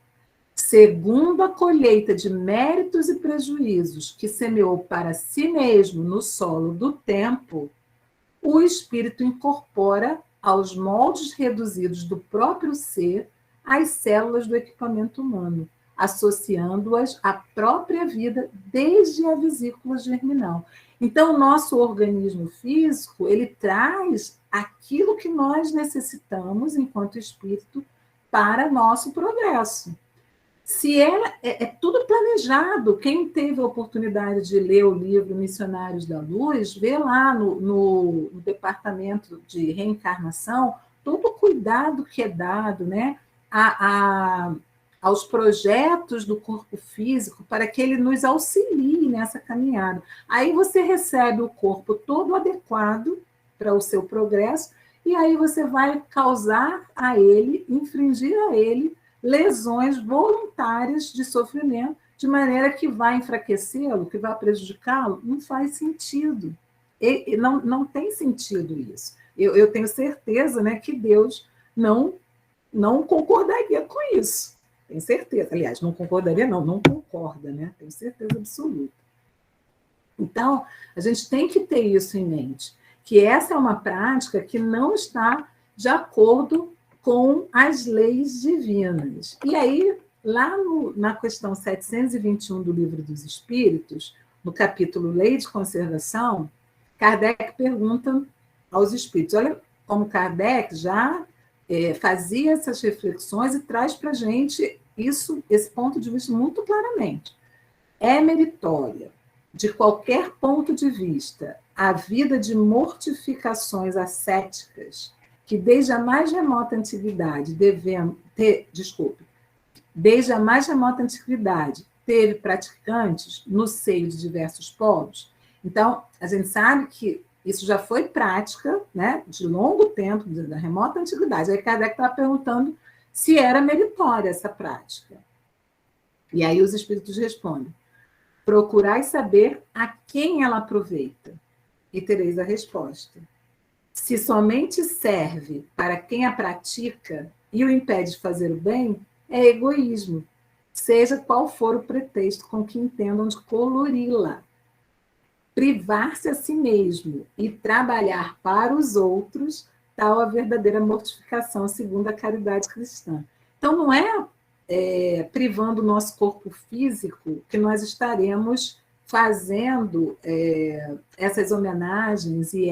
Speaker 2: segundo a colheita de méritos e prejuízos que semeou para si mesmo no solo do tempo, o espírito incorpora aos moldes reduzidos do próprio ser as células do equipamento humano, associando-as à própria vida desde a vesícula germinal. Então, o nosso organismo físico, ele traz aquilo que nós necessitamos, enquanto espírito, para nosso progresso. Se é tudo planejado, quem teve a oportunidade de ler o livro Missionários da Luz, vê lá no departamento de reencarnação, todo o cuidado que é dado, né, aos projetos do corpo físico para que ele nos auxilie nessa caminhada. Aí você recebe o corpo todo adequado para o seu progresso, e aí você vai causar a ele, infringir a ele, lesões voluntárias de sofrimento, de maneira que vai enfraquecê-lo, que vai prejudicá-lo. Não faz sentido. Não tem sentido isso. Eu tenho certeza, né, que Deus não concordaria com isso. Tenho certeza. Aliás, não concordaria, não concorda, né? Tenho certeza absoluta. Então, a gente tem que ter isso em mente, que essa é uma prática que não está de acordo com as leis divinas. E aí, lá na questão 721 do Livro dos Espíritos, no capítulo Lei de Conservação, Kardec pergunta aos espíritos. Olha como Kardec já fazia essas reflexões e traz para a gente esse ponto de vista muito claramente. É meritória, de qualquer ponto de vista, a vida de mortificações ascéticas que desde a mais remota antiguidade desde a mais remota antiguidade teve praticantes no seio de diversos povos. Então, a gente sabe que isso já foi prática, né, de longo tempo, da remota antiguidade. Aí Kardec está perguntando se era meritória essa prática. E aí os espíritos respondem: procurai saber a quem ela aproveita, e tereis a resposta. Se somente serve para quem a pratica e o impede de fazer o bem, é egoísmo, seja qual for o pretexto com que entendam de colori-la. Privar-se a si mesmo e trabalhar para os outros, tal a verdadeira mortificação, segundo a caridade cristã. Então, não é, privando o nosso corpo físico que nós estaremos fazendo essas homenagens e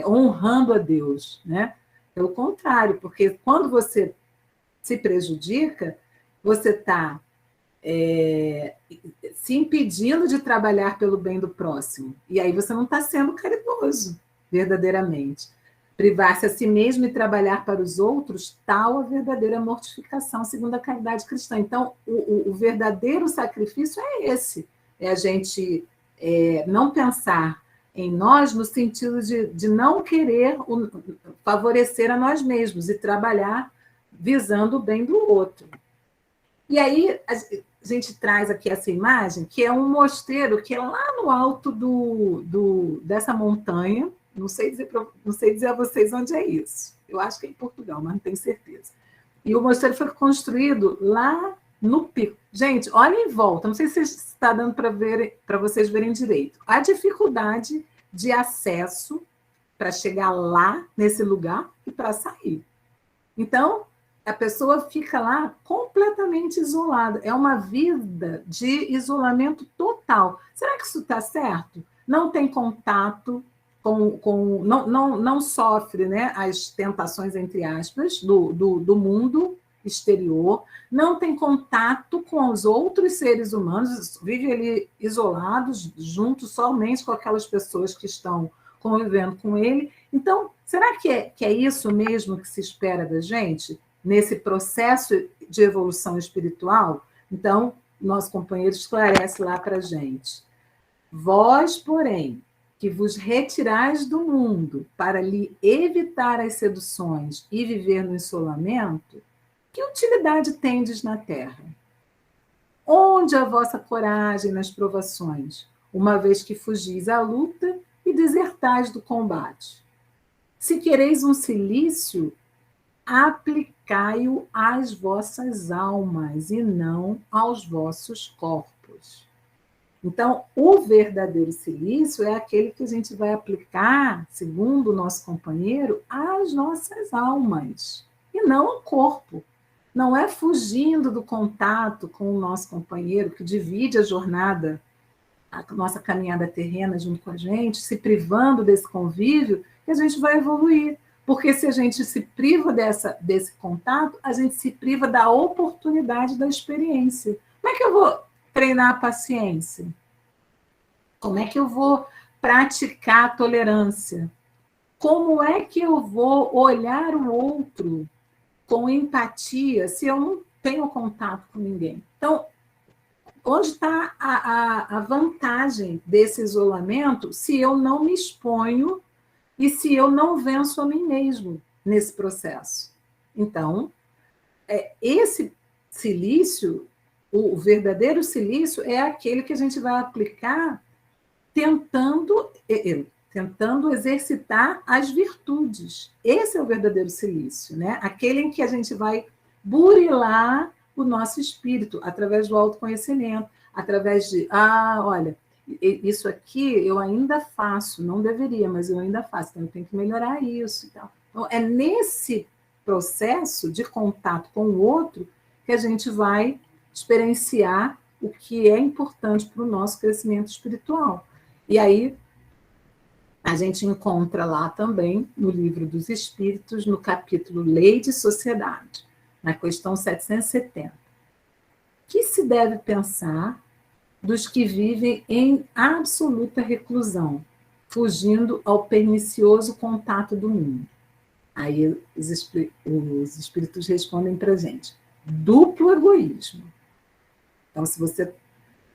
Speaker 2: honrando a Deus, né? Pelo contrário, porque quando você se prejudica, você está se impedindo de trabalhar pelo bem do próximo. E aí você não está sendo caridoso, verdadeiramente. Privar-se a si mesmo e trabalhar para os outros, tal a verdadeira mortificação, segundo a caridade cristã. Então, o verdadeiro sacrifício é esse. É a gente não pensar em nós no sentido de não querer favorecer a nós mesmos e trabalhar visando o bem do outro. E aí a gente traz aqui essa imagem, que é um mosteiro que é lá no alto dessa montanha. Não sei dizer a vocês onde é isso. Eu acho que é em Portugal, mas não tenho certeza. E o mosteiro foi construído lá no pico. Gente, olhem em volta. Não sei se está dando para vocês verem direito. A dificuldade de acesso para chegar lá, nesse lugar, e para sair. Então, a pessoa fica lá completamente isolada. É uma vida de isolamento total. Será que isso está certo? Não tem contato não sofre, né, as tentações, entre aspas, do mundo exterior, não tem contato com os outros seres humanos, vive ali isolados, junto somente com aquelas pessoas que estão convivendo com ele. Então, será que é isso mesmo que se espera da gente, nesse processo de evolução espiritual? Então, nosso companheiro esclarece lá para a gente. Vós, porém, que vos retirais do mundo para lhe evitar as seduções e viver no isolamento, que utilidade tendes na terra? Onde a vossa coragem nas provações, uma vez que fugis à luta e desertais do combate? Se quereis um cilício, aplicai-o às vossas almas e não aos vossos corpos. Então, o verdadeiro cilício é aquele que a gente vai aplicar, segundo o nosso companheiro, às nossas almas, e não ao corpo. Não é fugindo do contato com o nosso companheiro, que divide a jornada, a nossa caminhada terrena junto com a gente, se privando desse convívio, que a gente vai evoluir. Porque se a gente se priva desse contato, a gente se priva da oportunidade da experiência. Como é que eu vou treinar a paciência? Como é que eu vou praticar a tolerância? Como é que eu vou olhar o outro com empatia se eu não tenho contato com ninguém? Então, onde está a vantagem desse isolamento se eu não me exponho e se eu não venço a mim mesmo nesse processo? Então, esse cilício, o verdadeiro cilício, é aquele que a gente vai aplicar tentando exercitar as virtudes. Esse é o verdadeiro cilício, né? Aquele em que a gente vai burilar o nosso espírito através do autoconhecimento, através de, olha, isso aqui eu ainda faço, não deveria, mas eu ainda faço, então eu tenho que melhorar isso e tal. Então, é nesse processo de contato com o outro que a gente vai experienciar o que é importante para o nosso crescimento espiritual. E aí, a gente encontra lá também, no Livro dos Espíritos, no capítulo Lei de Sociedade, na questão 770. Que se deve pensar dos que vivem em absoluta reclusão, fugindo ao pernicioso contato do mundo? Aí os espíritos respondem para a gente: duplo egoísmo. Então, se você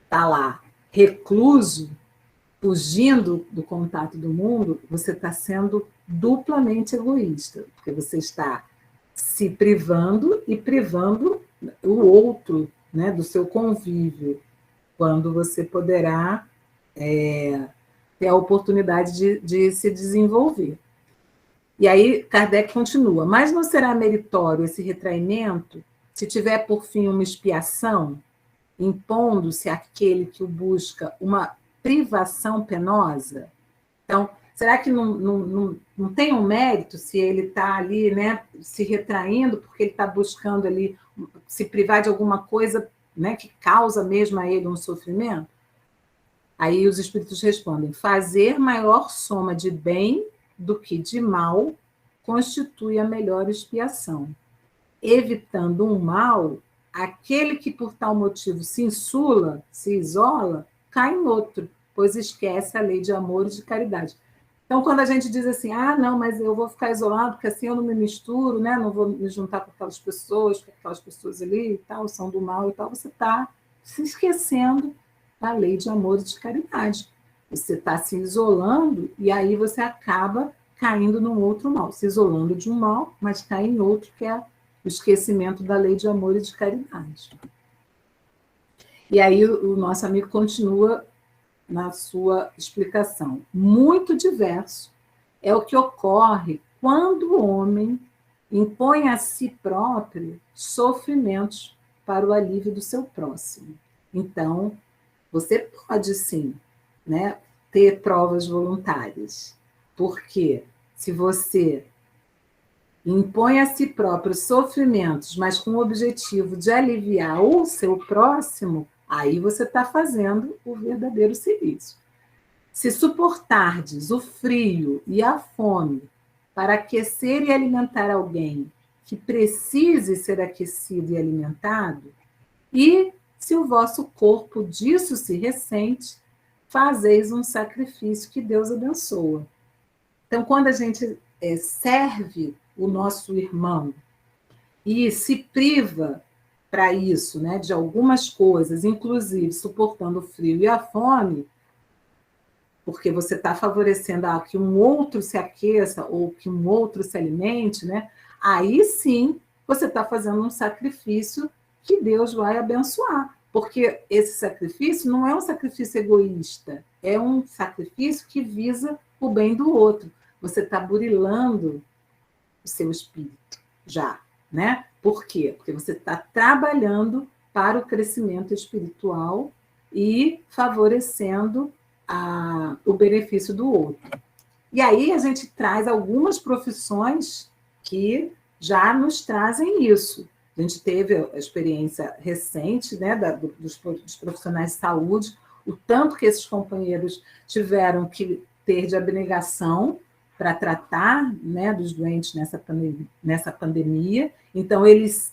Speaker 2: está lá recluso, fugindo do contato do mundo, você está sendo duplamente egoísta, porque você está se privando e privando o outro, né, do seu convívio, quando você poderá ter a oportunidade de se desenvolver. E aí Kardec continua, mas não será meritório esse retraimento se tiver por fim uma expiação, impondo-se àquele que o busca uma privação penosa? Então, será que não tem um mérito se ele está ali, né, se retraindo, porque ele está buscando ali se privar de alguma coisa, né, que causa mesmo a ele um sofrimento? Aí os espíritos respondem, fazer maior soma de bem do que de mal constitui a melhor expiação. Evitando um mal, aquele que por tal motivo se insula, se isola, cai em outro, pois esquece a lei de amor e de caridade. Então, quando a gente diz assim, não, mas eu vou ficar isolado, porque assim eu não me misturo, né? Não vou me juntar com aquelas pessoas ali e tal, são do mal e tal, você está se esquecendo da lei de amor e de caridade. Você está se isolando e aí você acaba caindo num outro mal, se isolando de um mal, mas cai em outro, que é o esquecimento da lei de amor e de caridade. E aí o nosso amigo continua na sua explicação. Muito diverso é o que ocorre quando o homem impõe a si próprio sofrimentos para o alívio do seu próximo. Então, você pode sim, né, ter provas voluntárias, porque se você impõe a si próprio sofrimentos, mas com o objetivo de aliviar o seu próximo, aí você está fazendo o verdadeiro serviço. Se suportardes o frio e a fome para aquecer e alimentar alguém que precise ser aquecido e alimentado, e se o vosso corpo disso se ressente, fazeis um sacrifício que Deus abençoa. Então, quando a gente serve o nosso irmão e se priva para isso, né, de algumas coisas, inclusive suportando o frio e a fome, porque você está favorecendo que um outro se aqueça ou que um outro se alimente, né, aí sim você está fazendo um sacrifício que Deus vai abençoar. Porque esse sacrifício não é um sacrifício egoísta, é um sacrifício que visa o bem do outro. Você está burilando o seu espírito já, né? Por quê? Porque você está trabalhando para o crescimento espiritual e favorecendo o benefício do outro. E aí a gente traz algumas profissões que já nos trazem isso. A gente teve a experiência recente, né, dos profissionais de saúde, o tanto que esses companheiros tiveram que ter de abnegação para tratar, né, dos doentes nessa pandemia. Então, eles,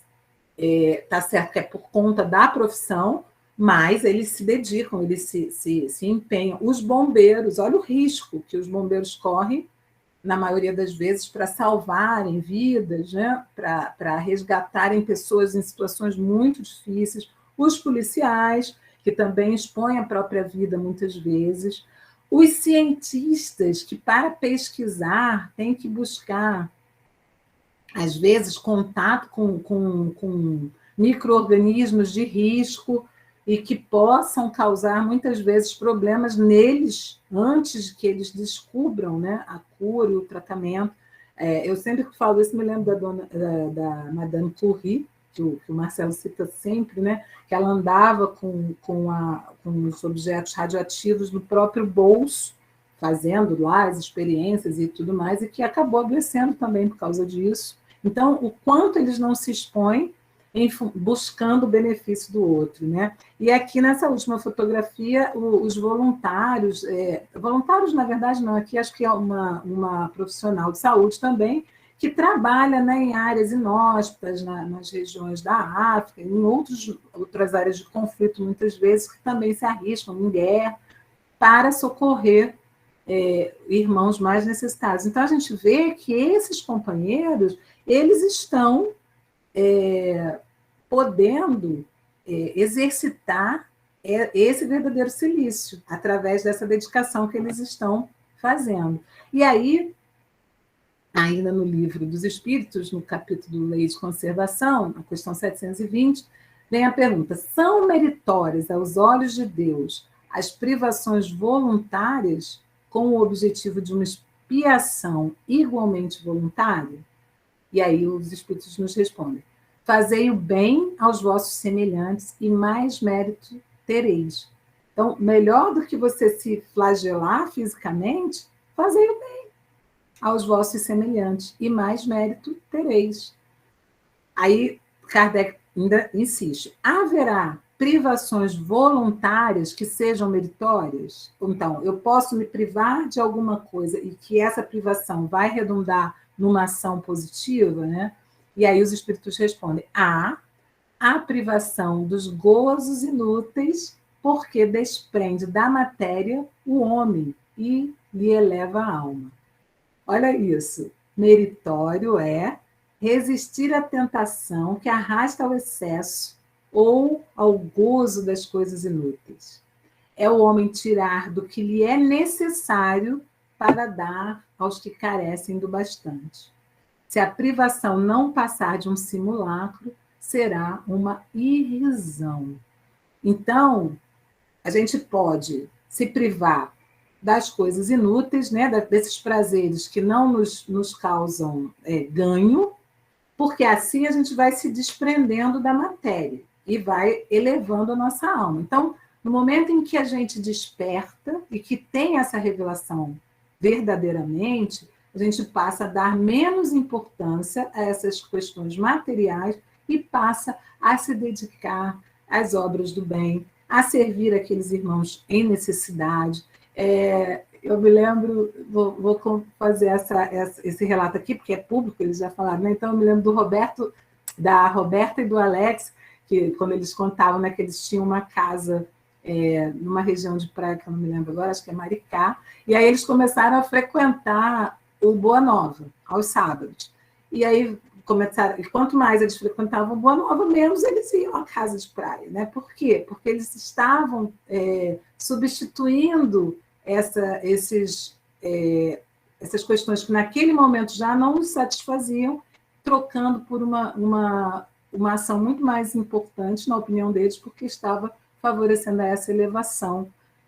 Speaker 2: tá certo que é por conta da profissão, mas eles se dedicam, eles se empenham. Os bombeiros, olha o risco que os bombeiros correm, na maioria das vezes, para salvarem vidas, né? Para resgatarem pessoas em situações muito difíceis. Os policiais, que também expõem a própria vida muitas vezes. Os cientistas, que para pesquisar têm que buscar, às vezes, contato com micro-organismos de risco e que possam causar, muitas vezes, problemas neles antes que eles descubram, né, a cura e o tratamento. Eu sempre que falo isso, me lembro da Madame Curie, que o Marcelo cita sempre, né, que ela andava com os objetos radioativos no próprio bolso, fazendo lá as experiências e tudo mais, e que acabou adoecendo também por causa disso. Então, o quanto eles não se expõem buscando o benefício do outro, né? E aqui nessa última fotografia, os voluntários, voluntários na verdade não, aqui acho que é uma profissional de saúde também, que trabalha, né, em áreas inóspitas, nas regiões da África, em outras áreas de conflito, muitas vezes, que também se arriscam em guerra para socorrer irmãos mais necessitados. Então, a gente vê que esses companheiros, eles estão podendo exercitar esse verdadeiro silício, através dessa dedicação que eles estão fazendo. E aí, ainda no Livro dos Espíritos, no capítulo Lei de Conservação, na questão 720, vem a pergunta: são meritórias aos olhos de Deus as privações voluntárias com o objetivo de uma expiação igualmente voluntária? E aí os Espíritos nos respondem: fazei o bem aos vossos semelhantes e mais mérito tereis. Então, melhor do que você se flagelar fisicamente, fazei o bem aos vossos semelhantes e mais mérito tereis. Aí Kardec ainda insiste: haverá privações voluntárias que sejam meritórias? Então, eu posso me privar de alguma coisa e que essa privação vai redundar numa ação positiva, né? E aí os espíritos respondem: há a privação dos gozos inúteis, porque desprende da matéria o homem e lhe eleva a alma. Olha isso. Meritório é resistir à tentação que arrasta ao excesso ou ao gozo das coisas inúteis. É o homem tirar do que lhe é necessário para dar aos que carecem do bastante. Se a privação não passar de um simulacro, será uma irrisão. Então, a gente pode se privar das coisas inúteis, né, desses prazeres que não nos causam ganho, porque assim a gente vai se desprendendo da matéria e vai elevando a nossa alma. Então, no momento em que a gente desperta e que tem essa revelação verdadeiramente, a gente passa a dar menos importância a essas questões materiais e passa a se dedicar às obras do bem, a servir aqueles irmãos em necessidade. Eu me lembro, vou fazer esse relato aqui, porque é público, eles já falaram, né? Então eu me lembro da Roberta e do Alex, que quando eles contavam, né, que eles tinham uma casa numa região de praia, que eu não me lembro agora, acho que é Maricá, e aí eles começaram a frequentar o Boa Nova, aos sábados. E aí começaram, e quanto mais eles frequentavam Boa Nova, menos eles iam à casa de praia, né? Por quê? Porque eles estavam substituindo essas questões que naquele momento já não os satisfaziam, trocando por uma ação muito mais importante, na opinião deles, porque estava favorecendo essa elevação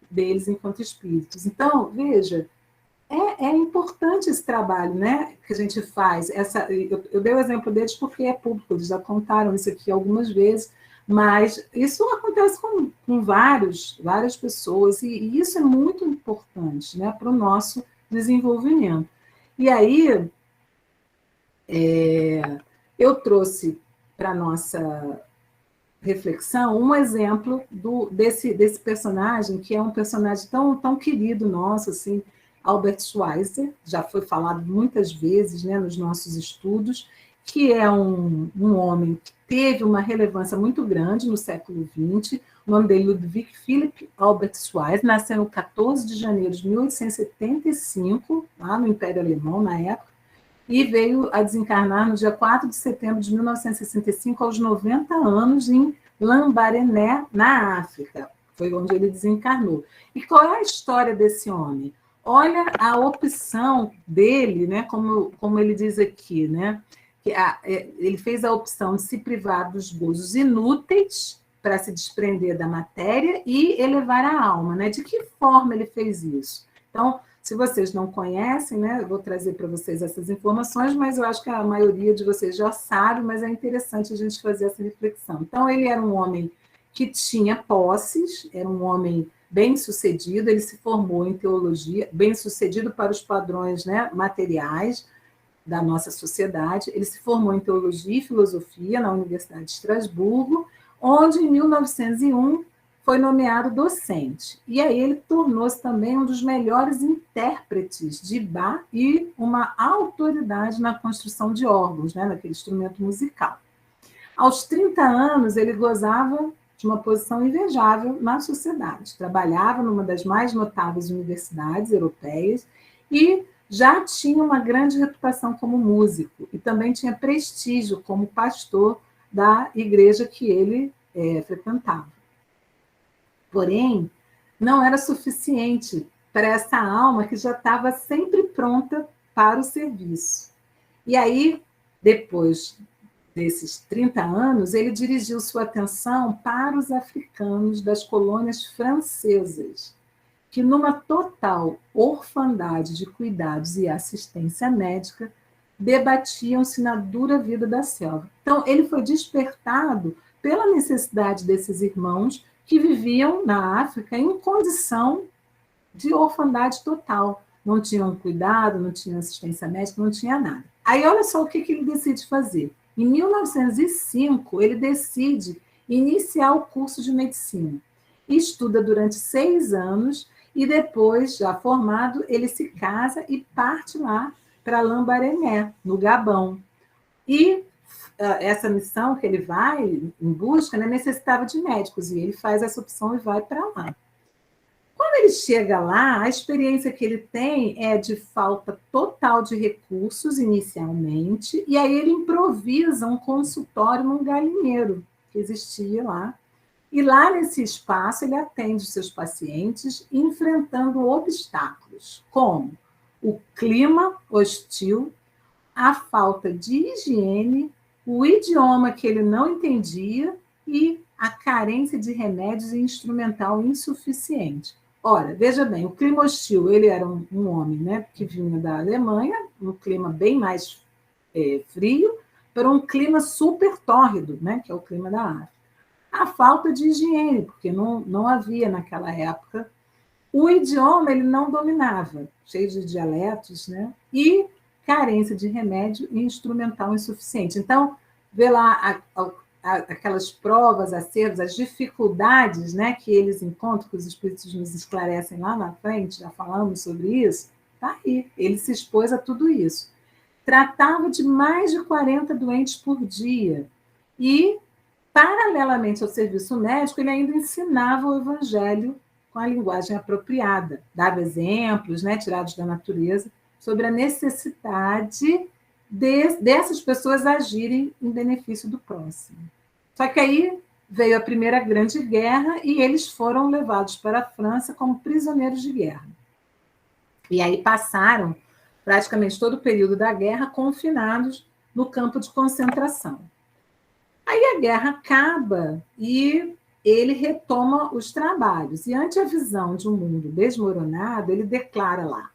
Speaker 2: deles enquanto espíritos. Então, veja, é importante esse trabalho, né, que a gente faz. Eu dei o exemplo deles porque é público, eles já contaram isso aqui algumas vezes, mas isso acontece com várias pessoas, e isso é muito importante, né, para o nosso desenvolvimento. E aí, eu trouxe para a nossa reflexão um exemplo desse personagem, que é um personagem tão querido nosso, assim, Albert Schweitzer, já foi falado muitas vezes, né, nos nossos estudos, que é um homem que teve uma relevância muito grande no século XX. O nome dele é Ludwig Philipp Albert Schweitzer, nasceu no 14 de janeiro de 1875, lá no Império Alemão, na época, e veio a desencarnar no dia 4 de setembro de 1965, aos 90 anos, em Lambaréné, na África. Foi onde ele desencarnou. E qual é a história desse homem? Olha a opção dele, né, como ele diz aqui, né, que ele fez a opção de se privar dos gozos inúteis para se desprender da matéria e elevar a alma, né? De que forma ele fez isso? Então, se vocês não conhecem, né, eu vou trazer para vocês essas informações, mas eu acho que a maioria de vocês já sabe, mas é interessante a gente fazer essa reflexão. Então, ele era um homem que tinha posses, era um homem bem-sucedido, ele se formou em teologia, bem-sucedido para os padrões, né, materiais da nossa sociedade. Ele se formou em teologia e filosofia na Universidade de Estrasburgo, onde, em 1901, foi nomeado docente. E aí ele tornou-se também um dos melhores intérpretes de Bach e uma autoridade na construção de órgãos, né, naquele instrumento musical. Aos 30 anos, ele gozava de uma posição invejável na sociedade. Trabalhava numa das mais notáveis universidades europeias e já tinha uma grande reputação como músico e também tinha prestígio como pastor da igreja que ele frequentava. Porém, não era suficiente para essa alma que já estava sempre pronta para o serviço. E aí, depois desses 30 anos, ele dirigiu sua atenção para os africanos das colônias francesas, que numa total orfandade de cuidados e assistência médica, debatiam-se na dura vida da selva. Então, ele foi despertado pela necessidade desses irmãos que viviam na África em condição de orfandade total. Não tinham cuidado, não tinham assistência médica, não tinha nada. Aí, olha só o que ele decide fazer. Em 1905, ele decide iniciar o curso de medicina. Estuda durante 6 anos e depois, já formado, ele se casa e parte lá para Lambaréné, no Gabão. E essa missão que ele vai em busca, né, necessitava de médicos, e ele faz essa opção e vai para lá. Quando ele chega lá, a experiência que ele tem é de falta total de recursos inicialmente, e aí ele improvisa um consultório num galinheiro que existia lá. E lá nesse espaço ele atende os seus pacientes enfrentando obstáculos, como o clima hostil, a falta de higiene, o idioma que ele não entendia e a carência de remédios e instrumental insuficiente. Ora, veja bem, o clima hostil, ele era um homem, né, que vinha da Alemanha, um clima bem mais frio, para um clima super tórrido, né, que é o clima da África. A falta de higiene, porque não havia naquela época. O idioma ele não dominava, cheio de dialetos, né, e carência de remédio e instrumental insuficiente. Então, vê lá aquelas provas, acervos, as dificuldades, né, que eles encontram, que os espíritos nos esclarecem lá na frente, já falamos sobre isso, tá aí, ele se expôs a tudo isso. Tratava de mais de 40 doentes por dia e, paralelamente ao serviço médico, ele ainda ensinava o evangelho com a linguagem apropriada, dava exemplos, né, tirados da natureza, sobre a necessidade dessas pessoas agirem em benefício do próximo. Só que aí veio a Primeira Grande Guerra e eles foram levados para a França como prisioneiros de guerra. E aí passaram praticamente todo o período da guerra confinados no campo de concentração. Aí a guerra acaba e ele retoma os trabalhos. E ante a visão de um mundo desmoronado, ele declara lá: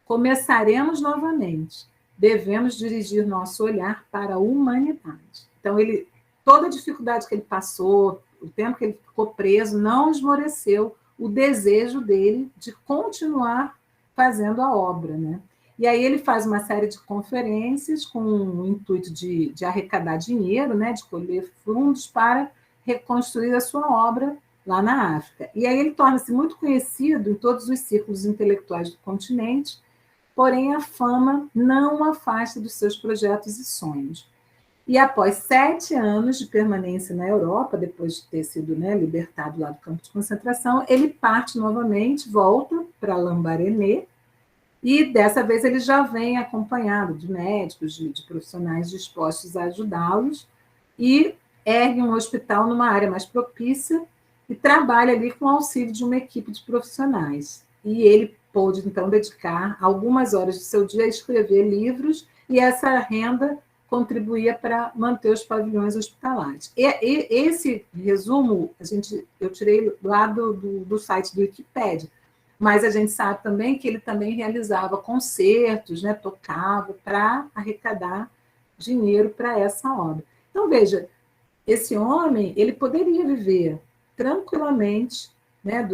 Speaker 2: começaremos novamente, devemos dirigir nosso olhar para a humanidade. Então, toda a dificuldade que ele passou, o tempo que ele ficou preso, não esmoreceu o desejo dele de continuar fazendo a obra, né? E aí ele faz uma série de conferências com o intuito de arrecadar dinheiro, né, de colher fundos para reconstruir a sua obra lá na África. E aí ele torna-se muito conhecido em todos os círculos intelectuais do continente, porém a fama não o afasta dos seus projetos e sonhos. E após 7 anos de permanência na Europa, depois de ter sido, né, libertado lá do campo de concentração, ele parte novamente, volta para Lambaréné, e dessa vez ele já vem acompanhado de médicos, de profissionais dispostos a ajudá-los, e ergue um hospital numa área mais propícia e trabalha ali com o auxílio de uma equipe de profissionais. E ele pôde, então, dedicar algumas horas do seu dia a escrever livros, e essa renda contribuía para manter os pavilhões hospitalares. E esse resumo eu tirei lá do site do Wikipédia, mas a gente sabe também que ele também realizava concertos, né, tocava para arrecadar dinheiro para essa obra. Então, veja, esse homem ele poderia viver tranquilamente, né,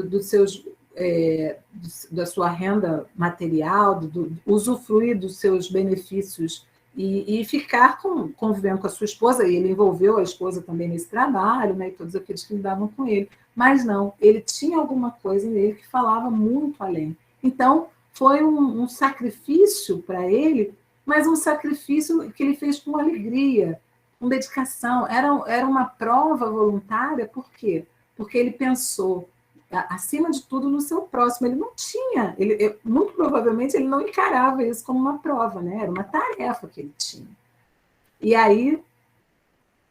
Speaker 2: da sua renda material, usufruir dos seus benefícios e ficar convivendo com a sua esposa, e ele envolveu a esposa também nesse trabalho, né, e todos aqueles que lidavam com ele. Mas não, ele tinha alguma coisa nele que falava muito além. Então, foi um sacrifício para ele, mas um sacrifício que ele fez com alegria, com dedicação. Era uma prova voluntária, por quê? Porque ele pensou, acima de tudo, no seu próximo. Ele não tinha, muito provavelmente, ele não encarava isso como uma prova, né? Era uma tarefa que ele tinha. E aí,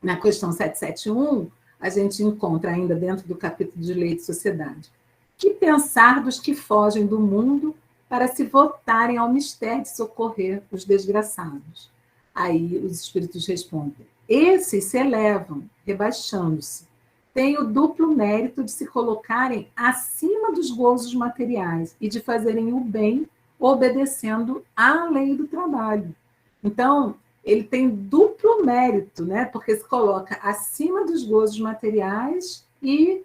Speaker 2: na questão 771, a gente encontra ainda dentro do capítulo de Lei de Sociedade: que pensar dos que fogem do mundo para se votarem ao mistério de socorrer os desgraçados? Aí os espíritos respondem: esses se elevam, rebaixando-se. Têm o duplo mérito de se colocarem acima dos gozos materiais e de fazerem o bem, obedecendo à lei do trabalho. Então, ele tem duplo mérito, né? Porque se coloca acima dos gozos materiais e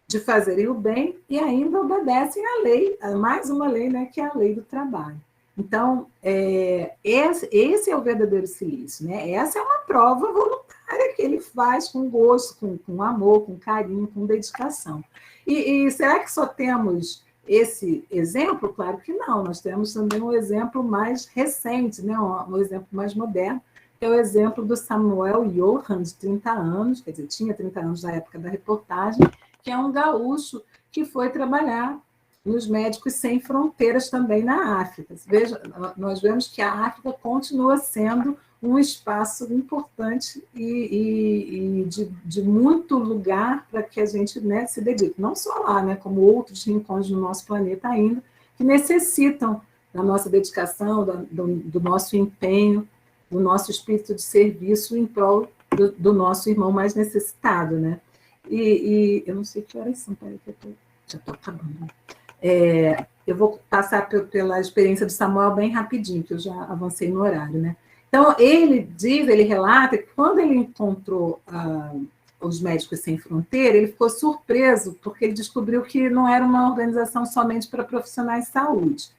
Speaker 2: de fazerem o bem, e ainda obedecem à lei, a mais uma lei, né, que é a lei do trabalho. Então, esse é o verdadeiro silício, né? Essa é uma prova voluntária que ele faz com gosto, com amor, com carinho, com dedicação. E será que só temos esse exemplo? Claro que não, nós temos também um exemplo mais recente, né? Um exemplo mais moderno, que é o exemplo do Samuel Johann, de 30 anos, quer dizer, tinha 30 anos na época da reportagem, que é um gaúcho que foi trabalhar nos Médicos Sem Fronteiras também na África. Veja, nós vemos que a África continua sendo um espaço importante e de muito lugar para que a gente, né, se dedique. Não só lá, né, como outros rincões do nosso planeta ainda, que necessitam da nossa dedicação, do nosso empenho, do nosso espírito de serviço em prol do nosso irmão mais necessitado, né? E eu não sei que horas são, peraí, que já estou acabando. Eu vou passar pela experiência do Samuel bem rapidinho, que eu já avancei no horário, né? Então, ele relata que quando ele encontrou os Médicos Sem Fronteira, ele ficou surpreso, porque ele descobriu que não era uma organização somente para profissionais de saúde.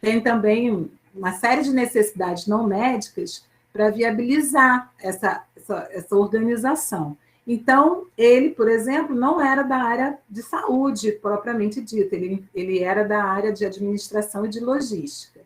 Speaker 2: Tem também uma série de necessidades não médicas para viabilizar essa organização. Então, ele, por exemplo, não era da área de saúde, propriamente dita, ele era da área de administração e de logística.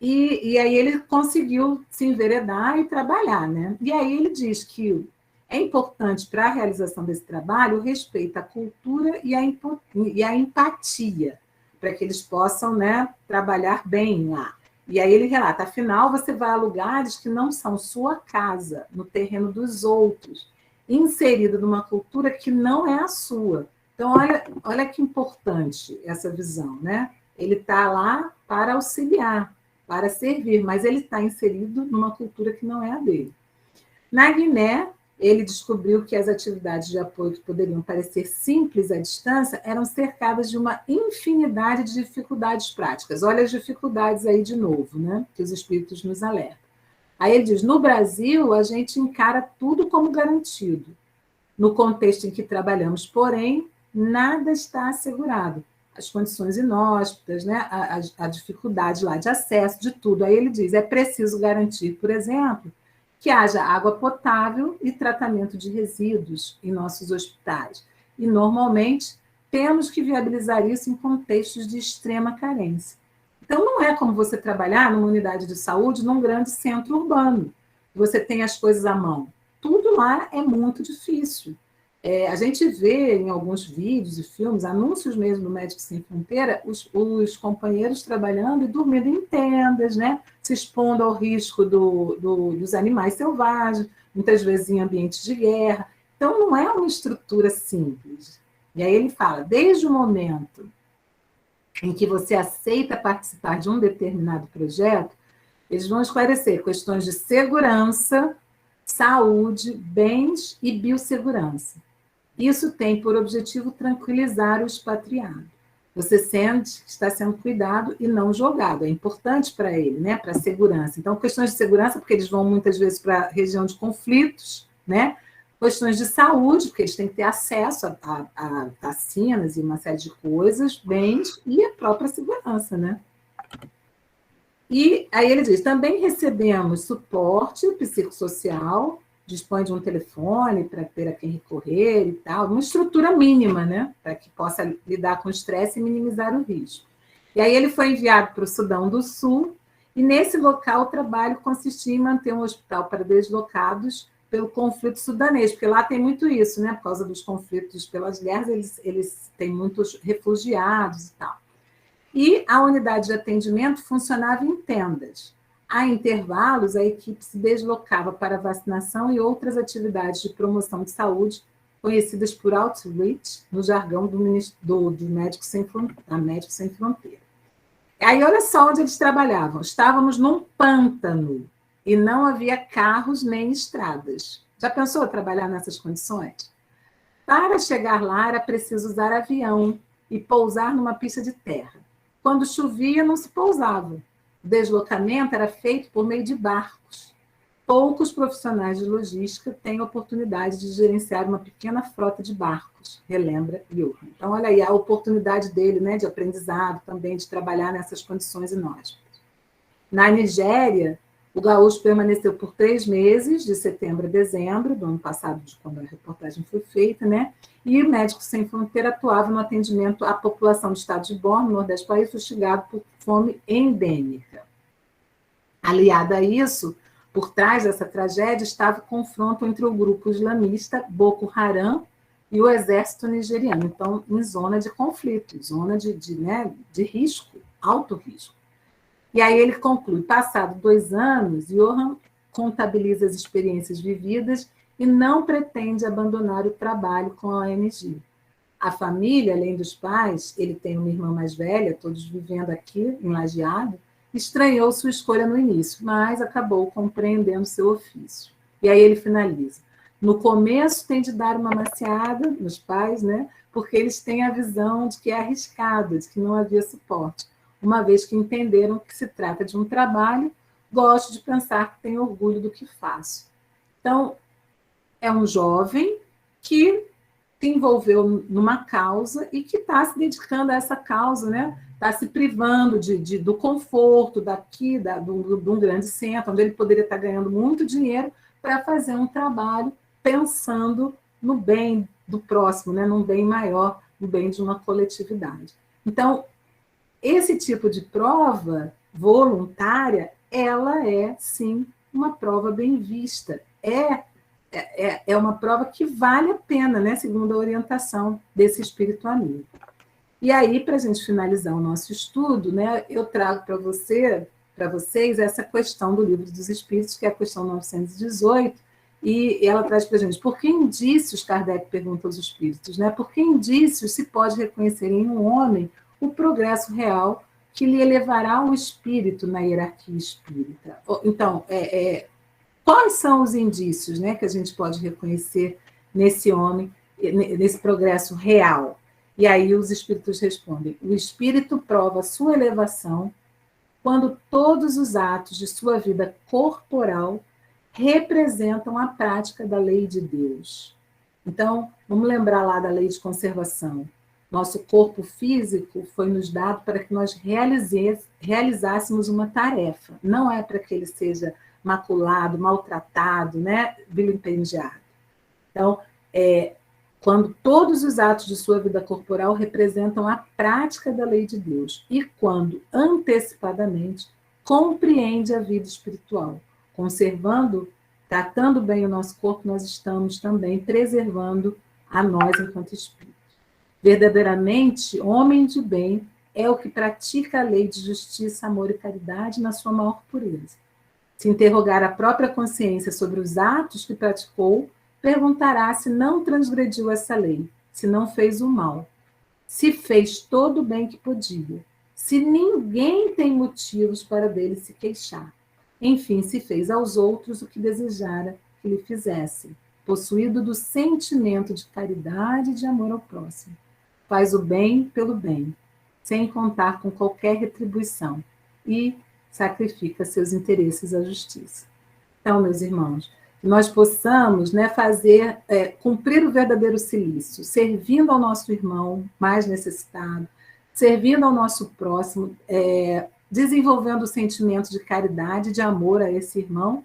Speaker 2: E aí ele conseguiu se enveredar e trabalhar, né? E aí ele diz que é importante para a realização desse trabalho o respeito à cultura e a empatia, para que eles possam, né, trabalhar bem lá. E aí ele relata, afinal, você vai a lugares que não são sua casa, no terreno dos outros, inserido numa cultura que não é a sua. Então, olha que importante essa visão, né? Ele está lá para auxiliar, para servir, mas ele está inserido numa cultura que não é a dele. Na Guiné, ele descobriu que as atividades de apoio que poderiam parecer simples à distância eram cercadas de uma infinidade de dificuldades práticas. Olha as dificuldades aí de novo, né? Que os espíritos nos alertam. Aí ele diz, no Brasil, a gente encara tudo como garantido. No contexto em que trabalhamos, porém, nada está assegurado. As condições inóspitas, né? a dificuldade lá de acesso, de tudo. Aí ele diz, é preciso garantir, por exemplo, que haja água potável e tratamento de resíduos em nossos hospitais. E, normalmente, temos que viabilizar isso em contextos de extrema carência. Então, não é como você trabalhar numa unidade de saúde num grande centro urbano. Você tem as coisas à mão. Tudo lá é muito difícil. A gente vê em alguns vídeos e filmes, anúncios mesmo do Médicos Sem Fronteira, os companheiros trabalhando e dormindo em tendas, né? Se expondo ao risco dos animais selvagens, muitas vezes em ambientes de guerra. Então, não é uma estrutura simples. E aí ele fala, desde o momento em que você aceita participar de um determinado projeto, eles vão esclarecer questões de segurança, saúde, bens e biossegurança. Isso tem por objetivo tranquilizar o expatriado. Você sente que está sendo cuidado e não jogado. É importante para ele, né? Para a segurança. Então, questões de segurança, porque eles vão muitas vezes para a região de conflitos, né? Questões de saúde, porque eles têm que ter acesso a vacinas e uma série de coisas, bens e a própria segurança, né? E aí ele diz, também recebemos suporte psicossocial, dispõe de um telefone para ter a quem recorrer e tal, uma estrutura mínima, né? Para que possa lidar com o estresse e minimizar o risco. E aí ele foi enviado para o Sudão do Sul, e nesse local o trabalho consistia em manter um hospital para deslocados pelo conflito sudanês, porque lá tem muito isso, né? Por causa dos conflitos pelas guerras, eles têm muitos refugiados e tal. E a unidade de atendimento funcionava em tendas. A intervalos, a equipe se deslocava para vacinação e outras atividades de promoção de saúde, conhecidas por outreach, no jargão do Médicos Sem Fronteira. Aí, olha só onde eles trabalhavam. Estávamos num pântano, e não havia carros nem estradas. Já pensou trabalhar nessas condições? Para chegar lá, era preciso usar avião e pousar numa pista de terra. Quando chovia, não se pousava. O deslocamento era feito por meio de barcos. Poucos profissionais de logística têm oportunidade de gerenciar uma pequena frota de barcos, relembra Johan. Então, olha aí a oportunidade dele, né, de aprendizado também, de trabalhar nessas condições inóspitas. Na Nigéria, o gaúcho permaneceu por 3 meses, de setembro a dezembro do ano passado, de quando a reportagem foi feita, né? E o Médicos Sem Fronteira atuava no atendimento à população do estado de Borno, no Nordeste do país, fustigado por fome endêmica. Aliado a isso, por trás dessa tragédia, estava o confronto entre o grupo islamista Boko Haram e o exército nigeriano. Então, em zona de conflito, zona de risco, alto risco. E aí ele conclui, passado 2 anos, Johan contabiliza as experiências vividas e não pretende abandonar o trabalho com a ONG. A família, além dos pais, ele tem uma irmã mais velha, todos vivendo aqui, em Lajeado, estranhou sua escolha no início, mas acabou compreendendo seu ofício. E aí ele finaliza. No começo tem de dar uma maciada nos pais, né? Porque eles têm a visão de que é arriscado, de que não havia suporte. Uma vez que entenderam que se trata de um trabalho, gosto de pensar que tenho orgulho do que faço. Então, é um jovem que se envolveu numa causa e que está se dedicando a essa causa, né? Está se privando do conforto daqui, de um grande centro, onde ele poderia estar ganhando muito dinheiro para fazer um trabalho pensando no bem do próximo, né? Num bem maior, no bem de uma coletividade. Então, esse tipo de prova voluntária, ela é, sim, uma prova bem vista. É uma prova que vale a pena, né, segundo a orientação desse espírito amigo. E aí, para a gente finalizar o nosso estudo, né, eu trago para vocês essa questão do Livro dos Espíritos, que é a questão 918, e ela traz para a gente, por que indícios, Kardec pergunta aos espíritos, né, por que indícios se pode reconhecer em um homem o progresso real que lhe elevará o espírito na hierarquia espírita? Então, quais são os indícios, né, que a gente pode reconhecer nesse homem, nesse progresso real? E aí os espíritos respondem, o espírito prova sua elevação quando todos os atos de sua vida corporal representam a prática da lei de Deus. Então, vamos lembrar lá da lei de conservação. Nosso corpo físico foi nos dado para que nós realizássemos uma tarefa. Não é para que ele seja maculado, maltratado, né? Vilipendiado. Então, quando todos os atos de sua vida corporal representam a prática da lei de Deus e quando, antecipadamente, compreende a vida espiritual. Conservando, tratando bem o nosso corpo, nós estamos também preservando a nós enquanto espírito. Verdadeiramente, homem de bem é o que pratica a lei de justiça, amor e caridade na sua maior pureza. Se interrogar a própria consciência sobre os atos que praticou, perguntará se não transgrediu essa lei, se não fez o mal, se fez todo o bem que podia, se ninguém tem motivos para dele se queixar. Enfim, se fez aos outros o que desejara que lhe fizessem, possuído do sentimento de caridade e de amor ao próximo. Faz o bem pelo bem, sem contar com qualquer retribuição, e sacrifica seus interesses à justiça. Então, meus irmãos, nós possamos, né, cumprir o verdadeiro cilício, servindo ao nosso irmão mais necessitado, servindo ao nosso próximo, desenvolvendo o sentimento de caridade, de amor a esse irmão,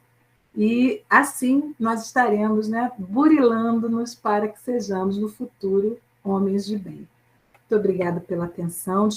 Speaker 2: e assim nós estaremos, né, burilando-nos para que sejamos no futuro homens de bem. Muito obrigada pela atenção.